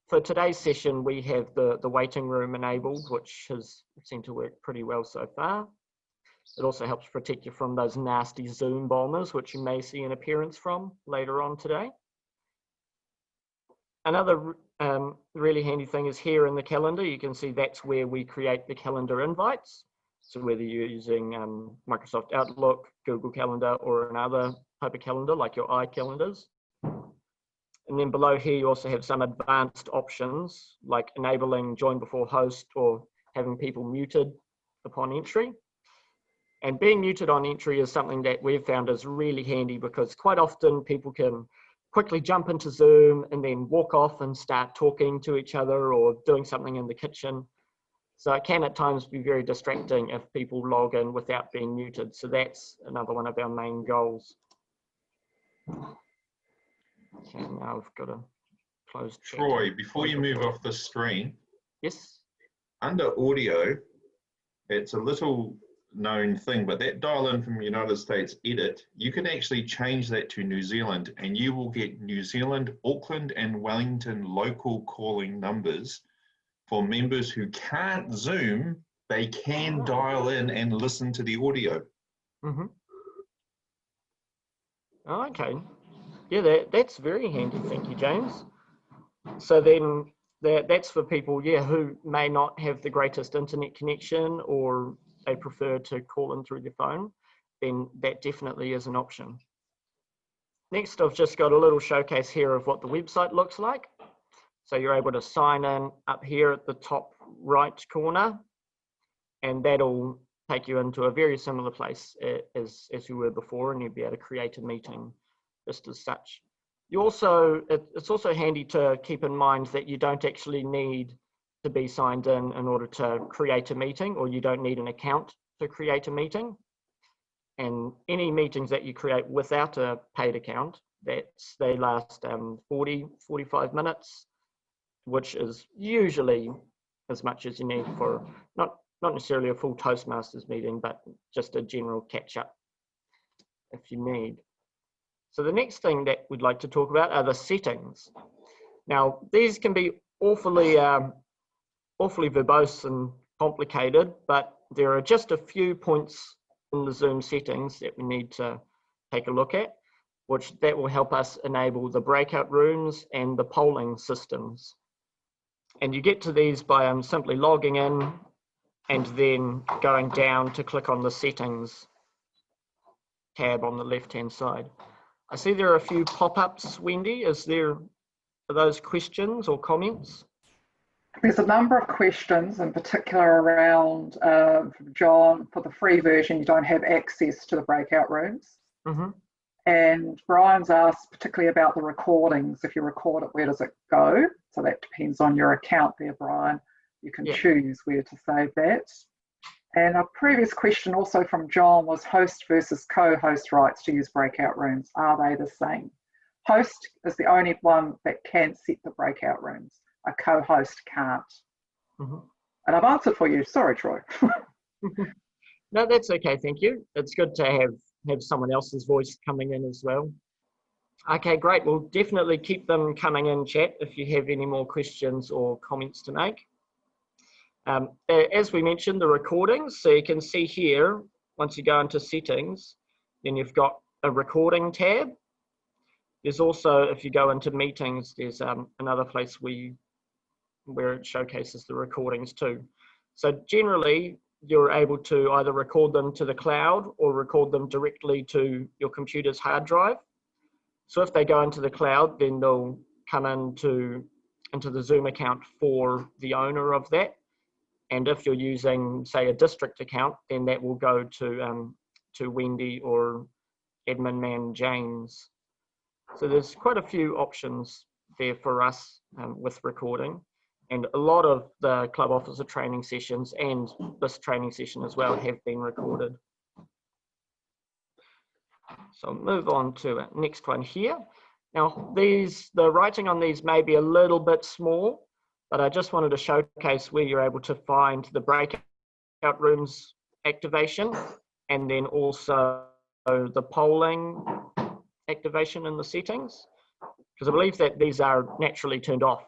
For today's session, we have the waiting room enabled, which has seemed to work pretty well so far. It also helps protect you from those nasty Zoom bombers, which you may see an appearance from later on today. Another really handy thing is here in the calendar, you can see that's where we create the calendar invites. So whether you're using Microsoft Outlook, Google Calendar, or another type of calendar like your iCalendars. And then below here, you also have some advanced options like enabling join before host or having people muted upon entry. And being muted on entry is something that we've found is really handy because quite often people can quickly jump into Zoom and then walk off and start talking to each other or doing something in the kitchen. So it can at times be very distracting if people log in without being muted. So that's another one of our main goals. Okay, now I've got to close. Troy, before you move off the screen. Yes. Under audio, it's a little known thing, but that dial in from United States edit, you can actually change that to New Zealand and you will get New Zealand, Auckland and Wellington local calling numbers. For members who can't Zoom, they can dial in and listen to the audio. Mm-hmm. Oh, okay. Yeah, that's very handy. Thank you, James. So then that's for people, yeah, who may not have the greatest internet connection or they prefer to call in through their phone, then that definitely is an option. Next, I've just got a little showcase here of what the website looks like. So you're able to sign in up here at the top right corner, and that'll take you into a very similar place as you were before, and you'll be able to create a meeting just as such. You also, it's also handy to keep in mind that you don't actually need to be signed in order to create a meeting, or you don't need an account to create a meeting. And any meetings that you create without a paid account, they last 45 minutes, which is usually as much as you need for not necessarily a full Toastmasters meeting, but just a general catch up if you need. So the next thing that we'd like to talk about are the settings. Now, these can be awfully verbose and complicated, but there are just a few points in the Zoom settings that we need to take a look at, that will help us enable the breakout rooms and the polling systems. And you get to these by simply logging in and then going down to click on the settings tab on the left-hand side. I see there are a few pop-ups, Wendy. Are those questions or comments? There's a number of questions, in particular around, John, for the free version, you don't have access to the breakout rooms. Mm-hmm. And Brian's asked particularly about the recordings. If you record it, where does it go? So that depends on your account there, Brian. You can choose where to save that. And a previous question also from John was host versus co-host rights to use breakout rooms. Are they the same? Host is the only one that can set the breakout rooms. A co-host can't. Mhm. And I've answered for you. Sorry, Troy. No, that's okay, thank you. It's good to have someone else's voice coming in as well. Okay, great. We'll definitely keep them coming in, chat, if you have any more questions or comments to make. As we mentioned, the recordings, so you can see here, once you go into settings, then you've got a recording tab. There's also, if you go into meetings, there's another place where it showcases the recordings too. So generally, you're able to either record them to the cloud or record them directly to your computer's hard drive. So if they go into the cloud, then they'll come into the Zoom account for the owner of that. And if you're using, say, a district account, then that will go to Wendy or admin man James. So there's quite a few options there for us with recording. And a lot of the club officer training sessions and this training session as well have been recorded. So I'll move on to the next one here. Now the writing on these may be a little bit small, but I just wanted to showcase where you're able to find the breakout rooms activation and then also the polling activation in the settings, because I believe that these are naturally turned off.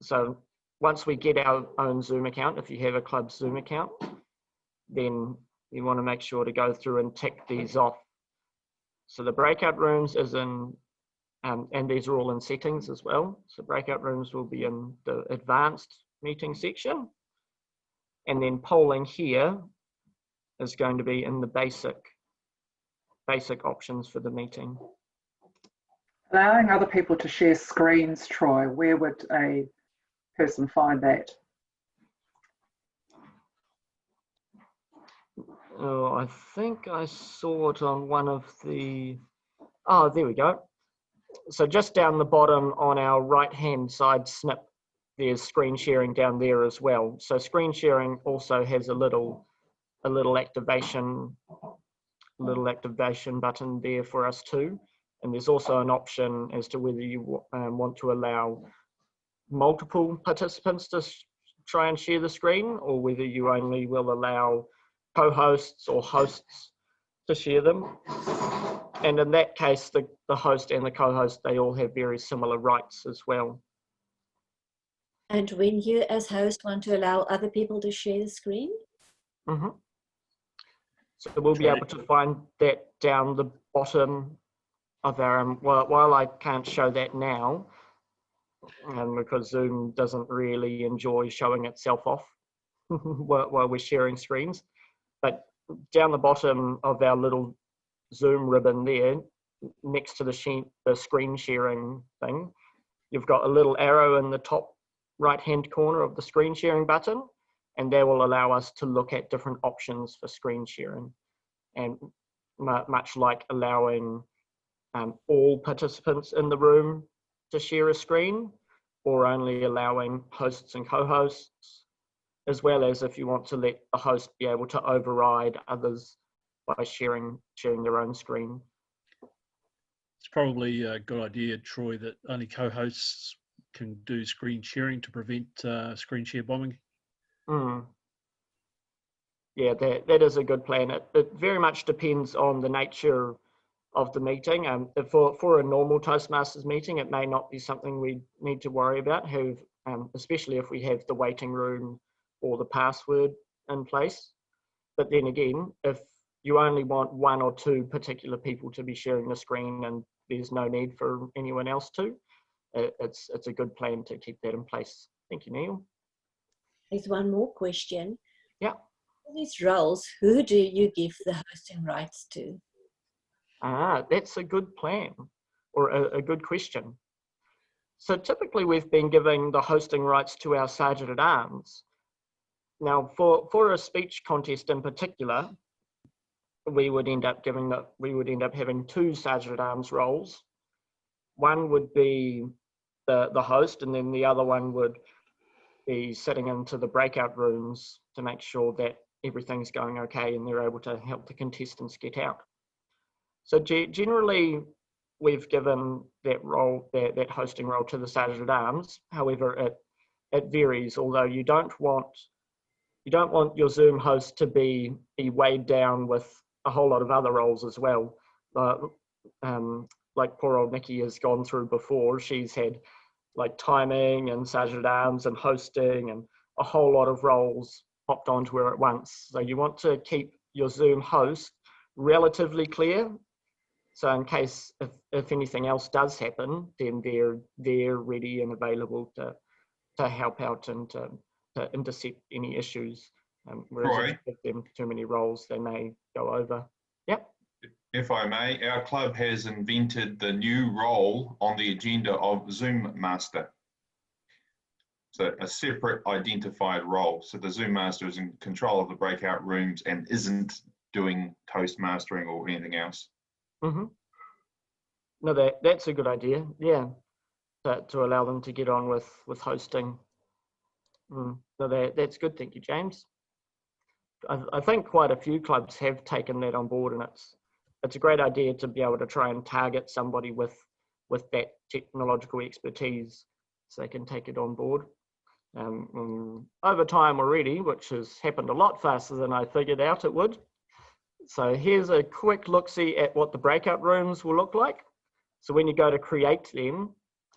So once we get our own Zoom account, if you have a club Zoom account, then you want to make sure to go through and tick these off. So the breakout rooms is in, and these are all in settings as well. So breakout rooms will be in the advanced meeting section. And then polling here is going to be in the basic options for the meeting. Allowing other people to share screens, Troy, where would a person find that? Oh, I think I saw it on one of the, oh, there we go. So just down the bottom on our right-hand side snip, there's screen sharing down there as well. So screen sharing also has a little activation button there for us too. And there's also an option as to whether you want to allow multiple participants to try and share the screen, or whether you only will allow co-hosts or hosts to share them. And in that case, the host and the co-host, they all have very similar rights as well. And when you as host want to allow other people to share the screen? Mm-hmm. So we'll be able to find that down the bottom of our, while I can't show that now, because Zoom doesn't really enjoy showing itself off while we're sharing screens. But down the bottom of our little Zoom ribbon there, next to the screen sharing thing, you've got a little arrow in the top right-hand corner of the screen sharing button, and that will allow us to look at different options for screen sharing. And much like allowing all participants in the room to share a screen, or only allowing hosts and co-hosts, as well as if you want to let the host be able to override others by sharing their own screen. It's probably a good idea, Troy, that only co-hosts can do screen sharing to prevent screen share bombing. Yeah, that is a good plan. It very much depends on the nature of the meeting. For a normal Toastmasters meeting, it may not be something we need to worry about, especially if we have the waiting room or the password in place. But then again, if you only want one or two particular people to be sharing the screen and there's no need for anyone else to, it's a good plan to keep that in place. Thank you, Neil. There's one more question. Yeah. For these roles, who do you give the hosting rights to? That's a good plan, or a good question. So typically we've been giving the hosting rights to our Sergeant at Arms. Now for a speech contest in particular, we would end up having two Sergeant at Arms roles. One would be the host, and then the other one would be sitting into the breakout rooms to make sure that everything's going okay and they're able to help the contestants get out. So generally, we've given that role, that hosting role, to the Sergeant at Arms. However, it varies. Although you don't want your Zoom host to be weighed down with a whole lot of other roles as well. Like poor old Nikki has gone through before. She's had like timing and Sergeant at Arms and hosting and a whole lot of roles popped onto her at once. So you want to keep your Zoom host relatively clear. So in case if anything else does happen, then they're ready and available to help out and to intercept any issues. Whereas if you give them too many roles, they may go over. Yep. If I may, our club has invented the new role on the agenda of Zoom Master. So a separate identified role. So the Zoom Master is in control of the breakout rooms and isn't doing Toastmastering or anything else. Mm-hmm. No, that's a good idea. Yeah, to allow them to get on with hosting. No, that's good. Thank you, James. I think quite a few clubs have taken that on board, and it's a great idea to be able to try and target somebody with that technological expertise, so they can take it on board. Over time already, which has happened a lot faster than I figured out it would. So here's a quick look-see at what the breakout rooms will look like. So when you go to create them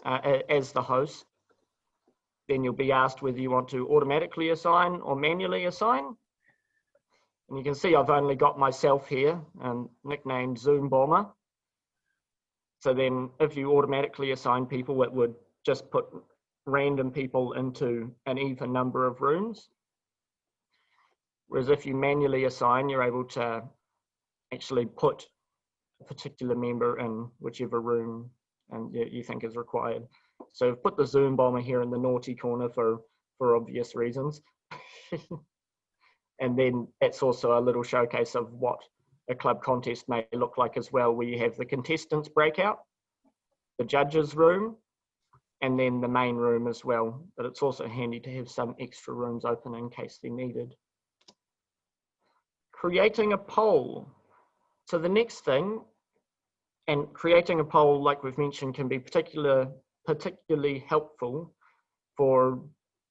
as the host, then you'll be asked whether you want to automatically assign or manually assign. And you can see I've only got myself here, nicknamed Zoom Bomber. So then if you automatically assign people, it would just put random people into an even number of rooms. Whereas if you manually assign, you're able to actually put a particular member in whichever room and you think is required. So I've put the Zoom Bomber here in the naughty corner for obvious reasons. And then it's also a little showcase of what a club contest may look like as well, where you have the contestants breakout, the judges room, and then the main room as well. But it's also handy to have some extra rooms open in case they're needed. Creating a poll. So the next thing, and creating a poll, like we've mentioned, can be particularly helpful for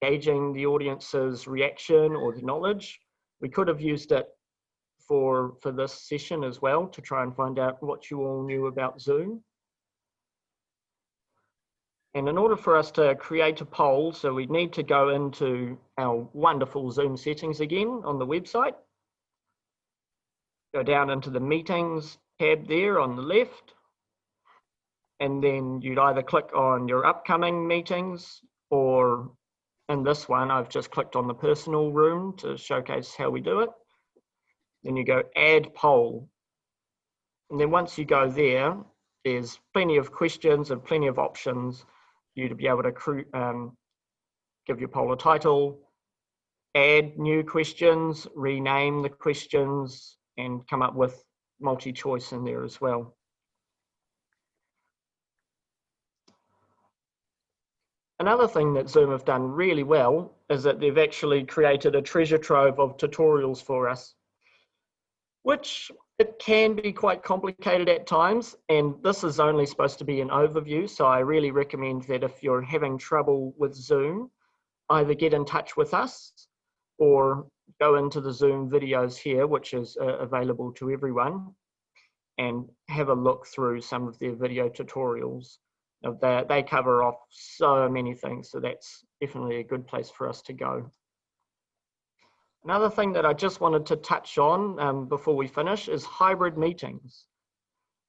gauging the audience's reaction or the knowledge. We could have used it for this session as well to try and find out what you all knew about Zoom. And in order for us to create a poll, so we need to go into our wonderful Zoom settings again on the website. Go down into the meetings tab there on the left. And then you'd either click on your upcoming meetings, or in this one, I've just clicked on the personal room to showcase how we do it. Then you go add poll. And then once you go there, there's plenty of questions and plenty of options for you to be able to give your poll a title, add new questions, rename the questions, and come up with multi-choice in there as well. Another thing that Zoom have done really well is that they've actually created a treasure trove of tutorials for us, which it can be quite complicated at times, and this is only supposed to be an overview, so I really recommend that if you're having trouble with Zoom, either get in touch with us or go into the Zoom videos here, which is available to everyone, and have a look through some of their video tutorials. They cover off so many things, so that's definitely a good place for us to go. Another thing that I just wanted to touch on before we finish is hybrid meetings.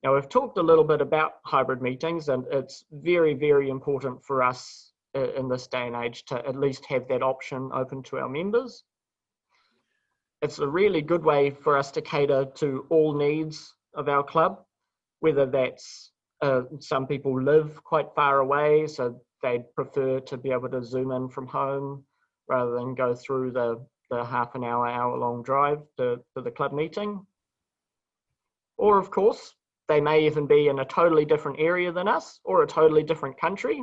Now, we've talked a little bit about hybrid meetings, and it's very, very important for us in this day and age to at least have that option open to our members. It's a really good way for us to cater to all needs of our club, whether that's some people live quite far away, so they'd prefer to be able to Zoom in from home rather than go through the half an hour, hour-long drive to the club meeting. Or, of course, they may even be in a totally different area than us or a totally different country.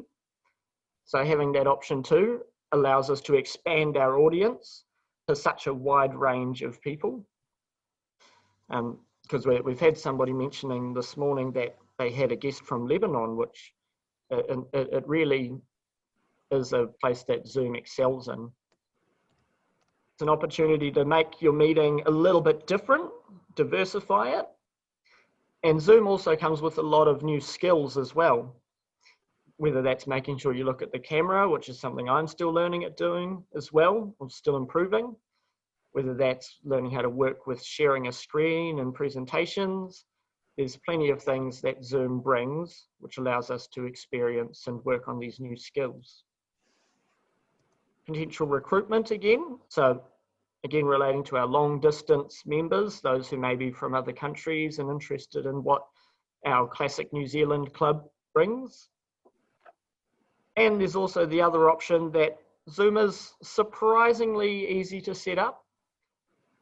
So having that option too allows us to expand our audience to such a wide range of people. Because we've had somebody mentioning this morning that they had a guest from Lebanon, which it really is a place that Zoom excels in. It's an opportunity to make your meeting a little bit different, diversify it. And Zoom also comes with a lot of new skills as well, whether that's making sure you look at the camera, which is something I'm still learning at doing as well, or still improving, whether that's learning how to work with sharing a screen and presentations. There's plenty of things that Zoom brings, which allows us to experience and work on these new skills. Potential recruitment again. So again, relating to our long distance members, those who may be from other countries and interested in what our classic New Zealand club brings. And there's also the other option that Zoom is surprisingly easy to set up.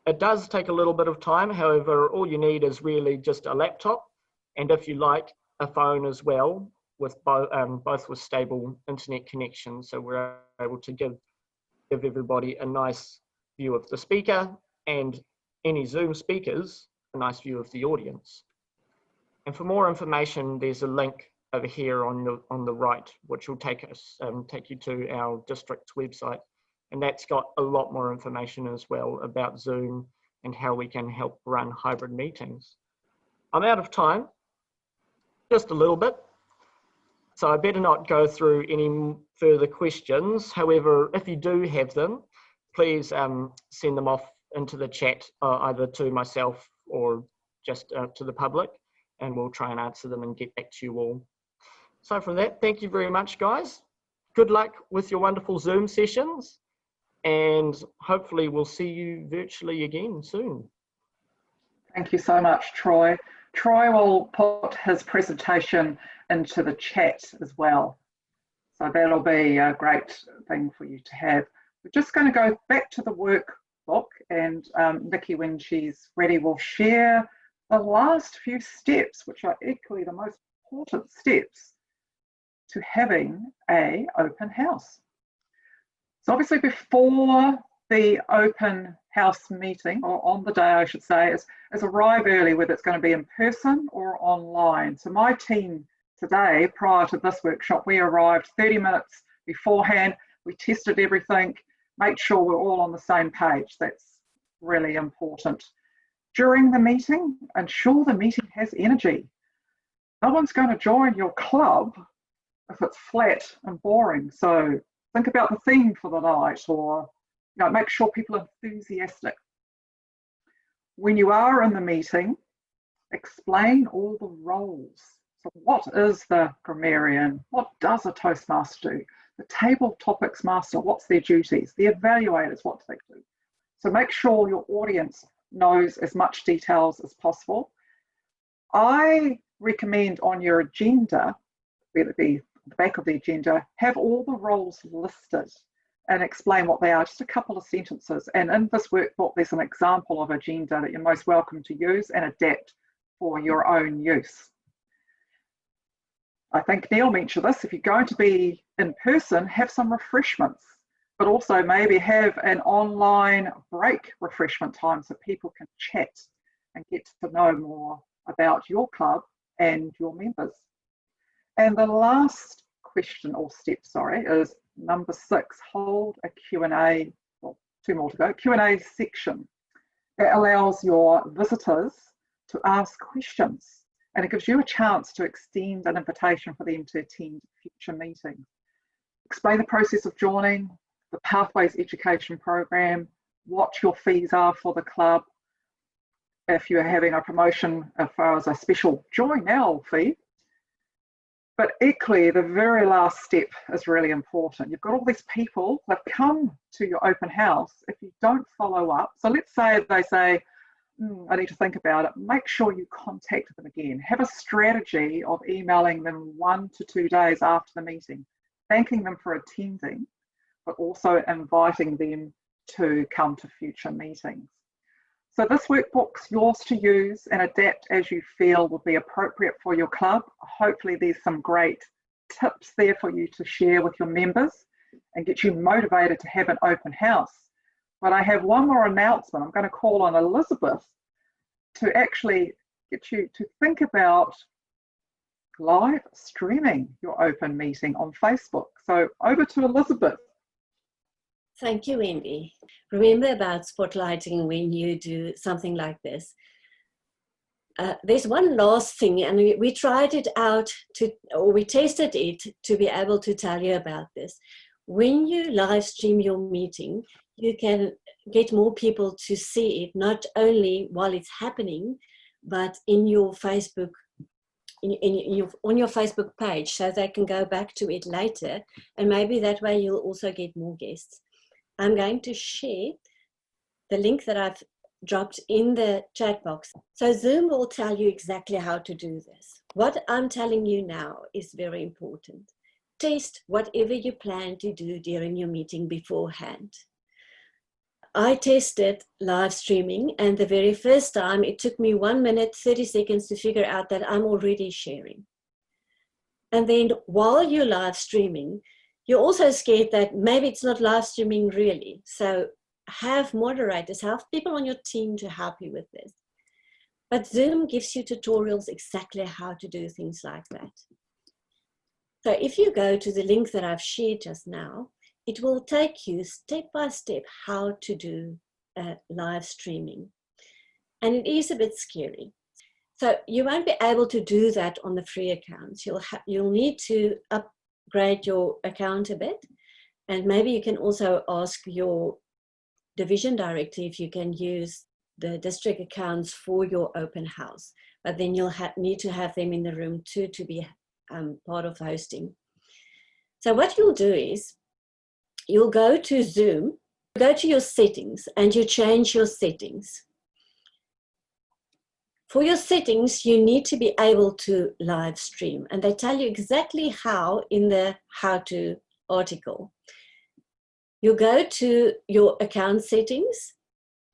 It does take a little bit of time. However, all you need is really just a laptop. And if you like, a phone as well, with both with stable internet connections. So we're able to give everybody a nice view of the speaker, and any Zoom speakers a nice view of the audience. And for more information, there's a link over here on the right, which will take you to our district's website, and that's got a lot more information as well about Zoom and how we can help run hybrid meetings. I'm out of time, just a little bit, so I better not go through any further questions. However, if you do have them, please send them off into the chat, either to myself or just to the public, and we'll try and answer them and get back to you all. So from that, thank you very much, guys. Good luck with your wonderful Zoom sessions, and hopefully we'll see you virtually again soon. Thank you so much, Troy. Troy will put his presentation into the chat as well. So that'll be a great thing for you to have. We're just going to go back to the workbook, and Nikki, when she's ready, will share the last few steps, which are equally the most important steps to having an open house. So obviously before the open house meeting, or on the day I should say, is arrive early, whether it's going to be in person or online. So my team today, prior to this workshop, we arrived 30 minutes beforehand. We tested everything, made sure we're all on the same page. That's really important. During the meeting, ensure the meeting has energy. No one's going to join your club if it's flat and boring. So think about the theme for the night, or make sure people are enthusiastic. When you are in the meeting, explain all the roles. So what is the grammarian? What does a Toastmaster do? The table topics master, what's their duties? The evaluators, what do they do? So make sure your audience knows as much details as possible. I recommend on your agenda, whether it be the back of the agenda, have all the roles listed and explain what they are, just a couple of sentences. And in this workbook, there's an example of agenda that you're most welcome to use and adapt for your own use. I think Neil mentioned this, if you're going to be in person, have some refreshments, but also maybe have an online break refreshment time so people can chat and get to know more about your club and your members. And the last question, or step, sorry, is number 6, hold a Q&A, well, 2 more to go, Q&A section. It allows your visitors to ask questions, and it gives you a chance to extend an invitation for them to attend future meetings. Explain the process of joining, the Pathways Education Program, what your fees are for the club, if you're having a promotion as far as a special Join Now fee. But equally, the very last step is really important. You've got all these people that have come to your open house. If you don't follow up, so let's say they say, I need to think about it, make sure you contact them again. Have a strategy of emailing them 1 to 2 days after the meeting, thanking them for attending, but also inviting them to come to future meetings. So this workbook's yours to use and adapt as you feel would be appropriate for your club. Hopefully there's some great tips there for you to share with your members and get you motivated to have an open house. But I have one more announcement. I'm going to call on Elizabeth to actually get you to think about live streaming your open meeting on Facebook. So over to Elizabeth. Thank you, Wendy. Remember about spotlighting when you do something like this. There's one last thing, and we tried it out we tested it to be able to tell you about this. When you live stream your meeting, you can get more people to see it, not only while it's happening, but in your Facebook, on your Facebook page, so they can go back to it later, and maybe that way you'll also get more guests. I'm going to share the link that I've dropped in the chat box. So Zoom will tell you exactly how to do this. What I'm telling you now is very important. Test whatever you plan to do during your meeting beforehand. I tested live streaming, and the very first time it took me 1 minute, 30 seconds to figure out that I'm already sharing. And then while you're live streaming, you're also scared that maybe it's not live streaming really. So have moderators, have people on your team to help you with this. But Zoom gives you tutorials exactly how to do things like that. So if you go to the link that I've shared just now, it will take you step by step how to do live streaming. And it is a bit scary. So you won't be able to do that on the free accounts. You'll need to upgrade your account a bit. And maybe you can also ask your division director if you can use the district accounts for your open house. But then you'll need to have them in the room too to be part of hosting. So what you'll do is, you'll go to Zoom, go to your settings, and you change your settings. For your settings, you need to be able to live stream, and they tell you exactly how in the how-to article. You go to your account settings,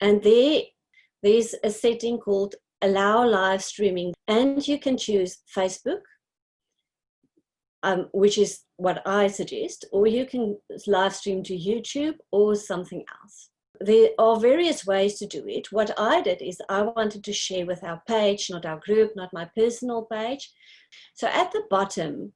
and there's a setting called Allow Live Streaming, and you can choose Facebook, which is what I suggest, or you can live stream to YouTube or something else. There are various ways to do it. What I did is I wanted to share with our page, not our group, not my personal page. So at the bottom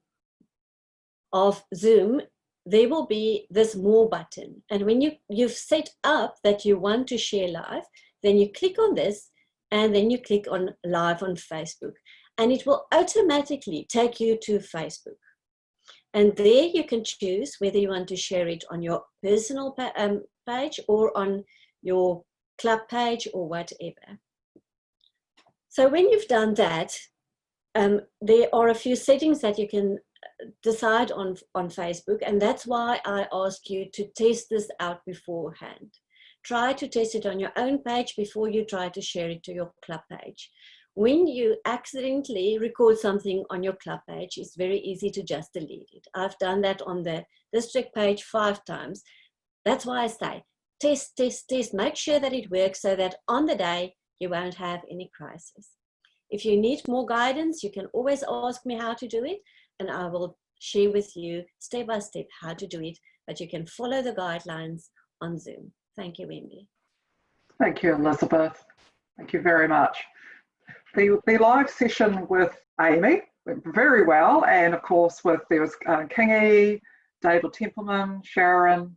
of Zoom, there will be this More button. And when you've set up that you want to share live, then you click on this, and then you click on Live on Facebook. And it will automatically take you to Facebook. And there you can choose whether you want to share it on your personal page or on your club page or whatever. So when you've done that, there are a few settings that you can decide on Facebook, and that's why I ask you to test this out beforehand. Try to test it on your own page before you try to share it to your club page. When you accidentally record something on your club page, it's very easy to just delete it. I've done that on the district page 5 times. That's why I say, test, test, test. Make sure that it works so that on the day, you won't have any crisis. If you need more guidance, you can always ask me how to do it, and I will share with you step by step how to do it, but you can follow the guidelines on Zoom. Thank you, Wendy. Thank you, Elizabeth. Thank you very much. The live session with Amy went very well, and of course there was Kingy, David Templeman, Sharon,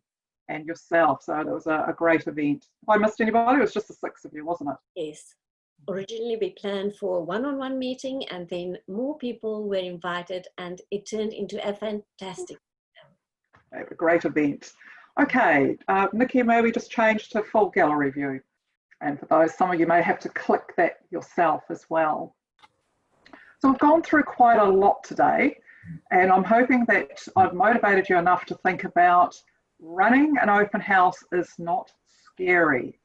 and yourself. So it was a great event. If I missed anybody, it was just the 6 of you, wasn't it? Yes. Originally we planned for a one-on-one meeting, and then more people were invited, and it turned into a fantastic A great event. Okay, Nikki, may we just change to full gallery view? And for those, some of you may have to click that yourself as well. So we've gone through quite a lot today, and I'm hoping that I've motivated you enough to think about running an open house is not scary.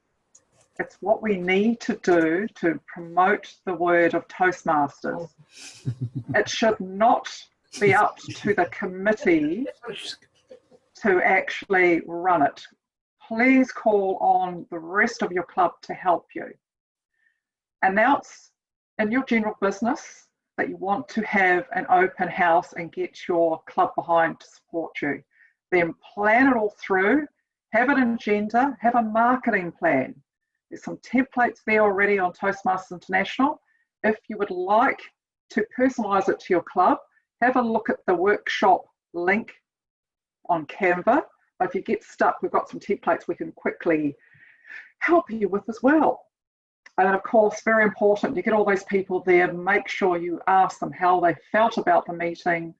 It's what we need to do to promote the word of Toastmasters. It should not be up to the committee to actually run it. Please call on the rest of your club to help you. Announce in your general business that you want to have an open house and get your club behind to support you. Then plan it all through have an agenda, have a marketing plan. There's some templates there already on Toastmasters International. If you would like to personalise it to your club, have a look at the workshop link on Canva. But if you get stuck, we've got some templates we can quickly help you with as well. And of course, very important, you get all those people there, make sure you ask them how they felt about the meeting,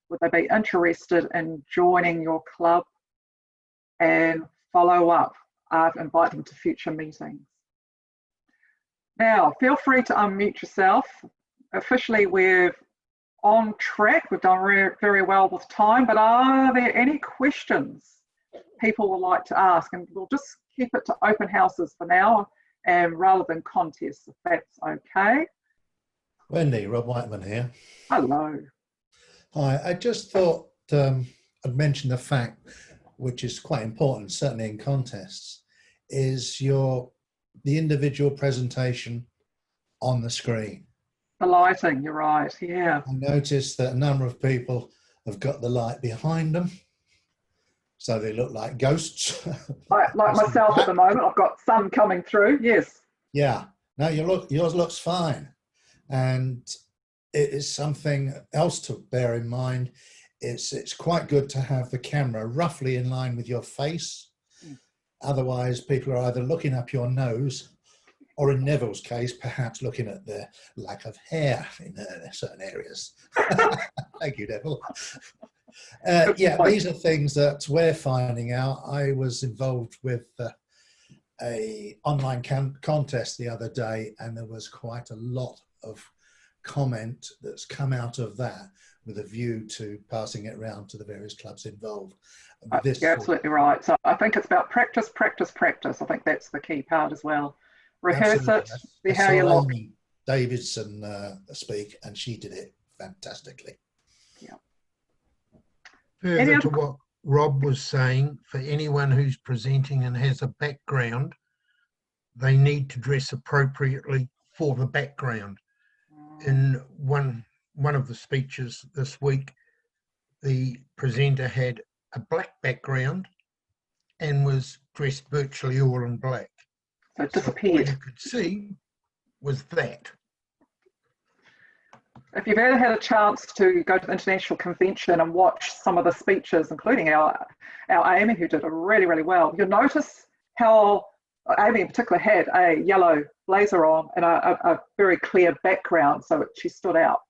would they be interested in joining your club, and follow up, invite them to future meetings. Now, feel free to unmute yourself. Officially, we're on track. We've done very well with time, but are there any questions people would like to ask? And we'll just keep it to open houses for now, and rather than contests, if that's okay. Wendy, Rob Whiteman here. Hello. Hi, I just thought I'd mention the fact, which is quite important, certainly in contests, is the individual presentation on the screen. The lighting, you're right, yeah. I noticed that a number of people have got the light behind them, so they look like ghosts. Like myself at the moment, I've got some coming through, yes. Yeah, no, yours looks fine. And it is something else to bear in mind. It's quite good to have the camera roughly in line with your face. Otherwise, people are either looking up your nose, or in Neville's case, perhaps looking at the lack of hair in certain areas. Thank you, Neville. Yeah, these are things that we're finding out. I was involved with a online contest the other day, and there was quite a lot of comment that's come out of that with a view to passing it around to the various clubs involved. You're absolutely right. So I think it's about practice, practice, practice. I think that's the key part as well. Rehearse it, see how you look. Amy Davidson speak, and she did it fantastically. Yeah. Further to what Rob was saying, for anyone who's presenting and has a background, they need to dress appropriately for the background. In one of the speeches this week, the presenter had a black background and was dressed virtually all in black. So it disappeared. So all you could see was that. If you've ever had a chance to go to the International Convention and watch some of the speeches, including our Amy, who did it really, really well, you'll notice how Amy in particular had a yellow blazer on and a very clear background, so she stood out.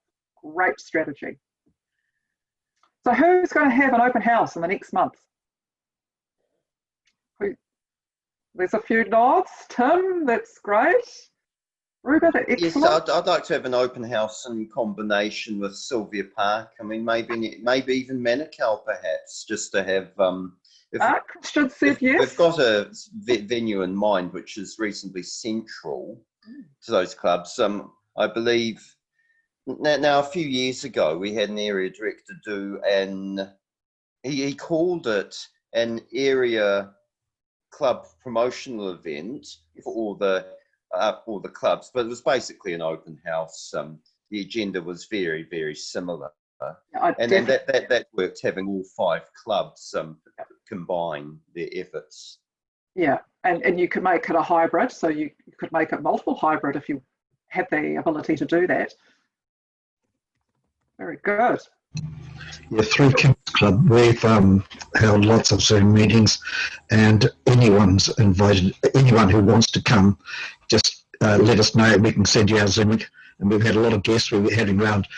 Great strategy. So who's going to have an open house in the next month? There's a few nods. Tim, that's great. Ruben, excellent. Yes, I'd like to have an open house in combination with Sylvia Park. I mean, maybe even Manukau perhaps, just to have. Christian said yes. We've got a venue in mind which is reasonably central to those clubs. I believe now a few years ago we had an area director do he called it an area club promotional event for all the clubs, but it was basically an open house. The agenda was very, very similar. And then that worked, having all 5 clubs combine their efforts. Yeah, and you could make it a hybrid, so you could make it multiple hybrid if you had the ability to do that. Very good. Yeah, through Kim's Club, we've held lots of Zoom meetings, and anyone's invited. Anyone who wants to come, just let us know. We can send you our Zoom link. And we've had a lot of guests. We were having around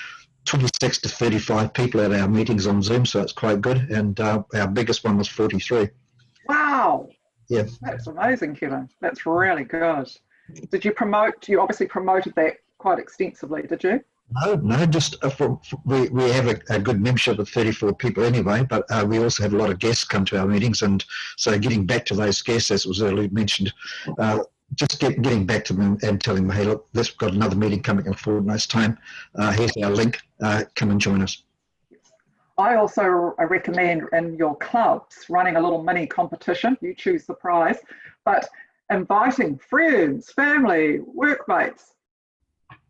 26 to 35 people at our meetings on Zoom, so it's quite good. And our biggest one was 43. Wow. Yeah. That's amazing, Kevin. That's really good. Did you promote? You obviously promoted that quite extensively, did you? No, just we have a good membership of 34 people anyway, but we also have a lot of guests come to our meetings, and so getting back to those guests, as was earlier mentioned, just getting back to them and telling them, hey, look, we've got another meeting coming in a fortnight's time. Here's our link. Come and join us. I also recommend in your clubs running a little mini competition. You choose the prize, but inviting friends, family, workmates,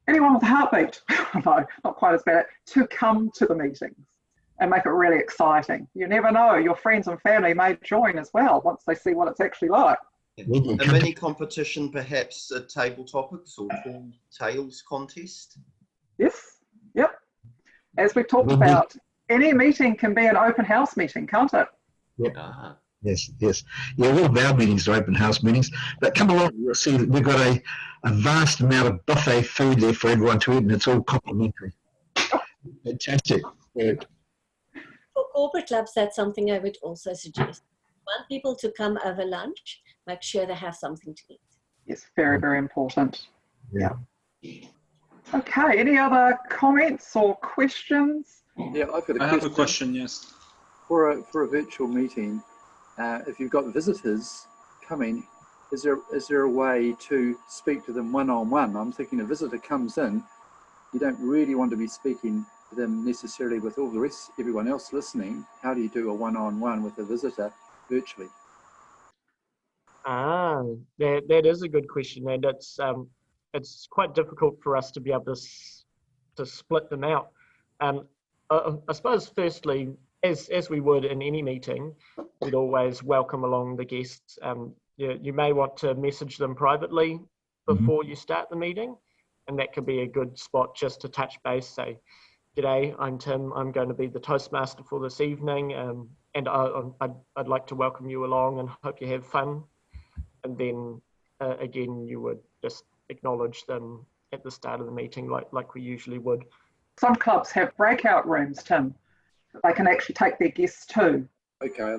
anyone with a heartbeat, no, not quite as bad, to come to the meetings. and make it really exciting. You never know, your friends and family may join as well once they see what it's actually like. A mini competition, perhaps a table topics or tall tales contest? Yes, yep. As we've talked about, any meeting can be an open house meeting, can't it? Yeah. Yes, yes. Yeah, all of our meetings are open house meetings. But come along, you'll see that we've got a vast amount of buffet food there for everyone to eat, and it's all complimentary. Fantastic. Good. For corporate clubs, that's something I would also suggest. Want people to come over lunch, make sure they have something to eat. Yes, very, very important. Yeah. Okay, any other comments or questions? Yeah, I've got a question. I have a question, yes. For a virtual meeting, if you've got visitors coming, is there a way to speak to them one-on-one? I'm thinking a visitor comes in, you don't really want to be speaking to them necessarily with all the rest, everyone else listening. How do you do a one-on-one with a visitor virtually? That is a good question, and it's quite difficult for us to be able to split them out. I suppose firstly, as we would in any meeting, we'd always welcome along the guests. You may want to message them privately before you start the meeting, and that could be a good spot just to touch base, say, "G'day, I'm Tim, I'm going to be the Toastmaster for this evening, and I'd like to welcome you along and hope you have fun." And then again, you would just acknowledge them at the start of the meeting like we usually would. Some clubs have breakout rooms, Tim, that they can actually take their guests to. Okay,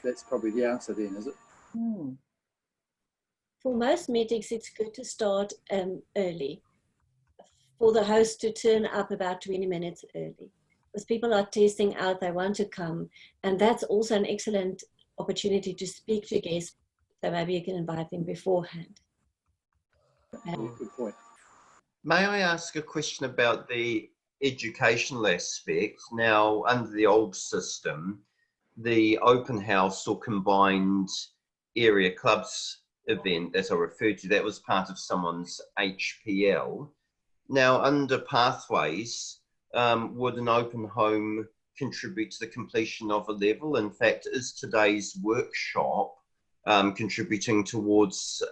that's probably the answer then, is it? For most meetings, it's good to start early. For the host to turn up about 20 minutes early. Because people are testing out, they want to come. And that's also an excellent opportunity to speak to guests. So maybe you can invite them beforehand. Good point. May I ask a question about the educational aspect? Now, under the old system, the open house or combined area clubs event that I referred to, that was part of someone's HPL. Now, under Pathways, would an open home contribute to the completion of a level? In fact, is today's workshop contributing towards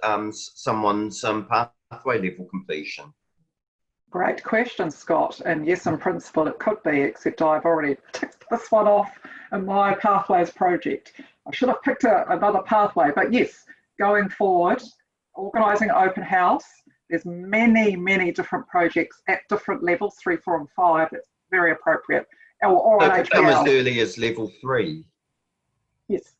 someone's pathway level completion? Great question, Scott. And yes, in principle, it could be, except I've already ticked this one off in my Pathways project. I should have picked another pathway, but yes, going forward, organising open house, there's many, many different projects at different levels, 3, 4, and 5. It's very appropriate. Or so it could come as early as level 3? Yes,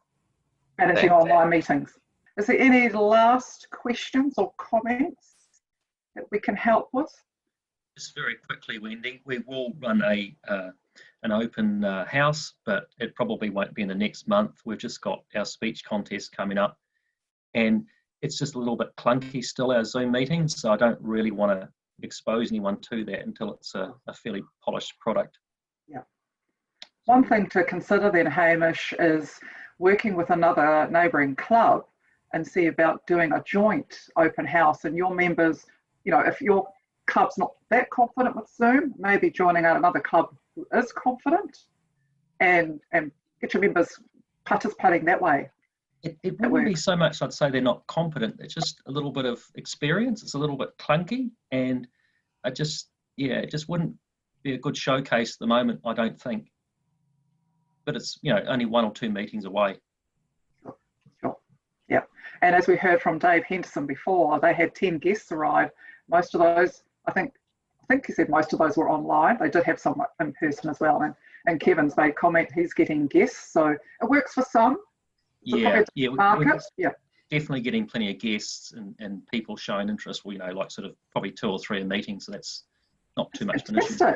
managing online meetings. Is there any last questions or comments that we can help with? Just very quickly, Wendy, we will run an open house, but it probably won't be in the next month. We've just got our speech contest coming up, and it's just a little bit clunky still, our Zoom meetings, so I don't really want to expose anyone to that until it's a fairly polished product. Yeah. One thing to consider then, Hamish, is working with another neighbouring club and see about doing a joint open house, and your members, you know, if your club's not that confident with Zoom, maybe joining out another club who is confident, and get your members participating that way. It wouldn't be so much, I'd say, they're not competent, it's just a little bit of experience. It's a little bit clunky, and it just wouldn't be a good showcase at the moment, I don't think. But it's, you know, only 1 or 2 meetings away. Sure. Yeah. And as we heard from Dave Henderson before, they had 10 guests arrive. Most of those, I think he said most of those were online. They did have some in person as well. And Kevin's made comment, he's getting guests. So it works for some. We're definitely getting plenty of guests and people showing interest. Well, you know, like sort of probably 2 or 3 a meeting, so that's not too much of an issue.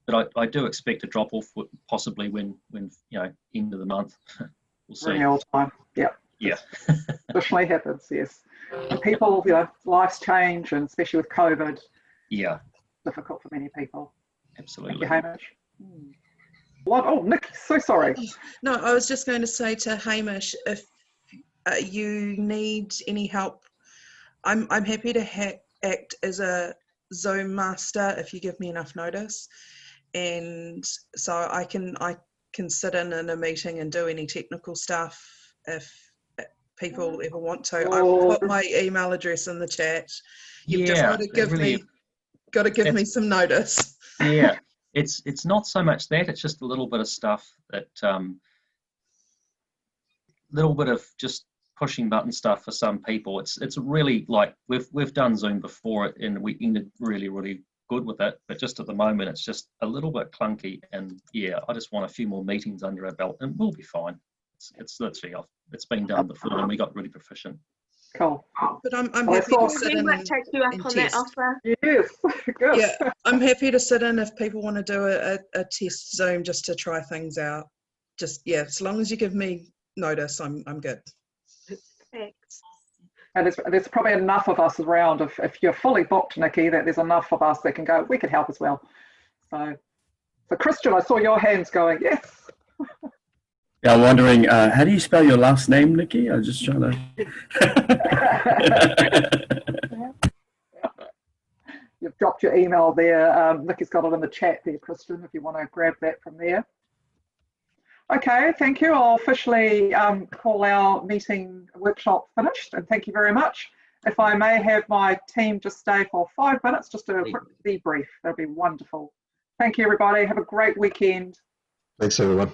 But I do expect a drop off possibly when you know, end of the month. We'll see. Renewal time. Yeah. Yeah. Traditionally happens, yes. And people, you know, lives change, and especially with COVID. Yeah. Difficult for many people. Absolutely. Thank you, Hamish. What? Oh, Nikki, so sorry. No, I was just going to say to Hamish, if you need any help, I'm happy to act as a Zoom master if you give me enough notice. and so I can sit in a meeting and do any technical stuff if people ever want to. I've put my email address in the chat. You've just got to give me some notice. Yeah, it's not so much that, it's just a little bit of stuff that little bit of just pushing button stuff for some people. It's really like we've done Zoom before and we ended really good with it, but just at the moment it's just a little bit clunky, and yeah, I just want a few more meetings under our belt and we'll be fine. It's literally off. It's been done before and we got really proficient. Cool. But I'm happy to sit in and test. Yes, good. Yeah, I'm happy to sit in if people want to do a test Zoom just to try things out. Just, yeah, as long as you give me notice, I'm good. Thanks. And there's probably enough of us around, if you're fully booked, Nikki, that there's enough of us that can go, we could help as well. So Christian, I saw your hands going, yes. Yeah, I'm wondering, how do you spell your last name, Nikki? I'm just trying to... You've dropped your email there. Nikki's got it in the chat there, Christian, if you want to grab that from there. Okay, thank you. I'll officially call our meeting workshop finished, and thank you very much. If I may have my team just stay for 5 minutes, just a quick debrief, that'll be wonderful. Thank you, everybody. Have a great weekend. Thanks, everyone.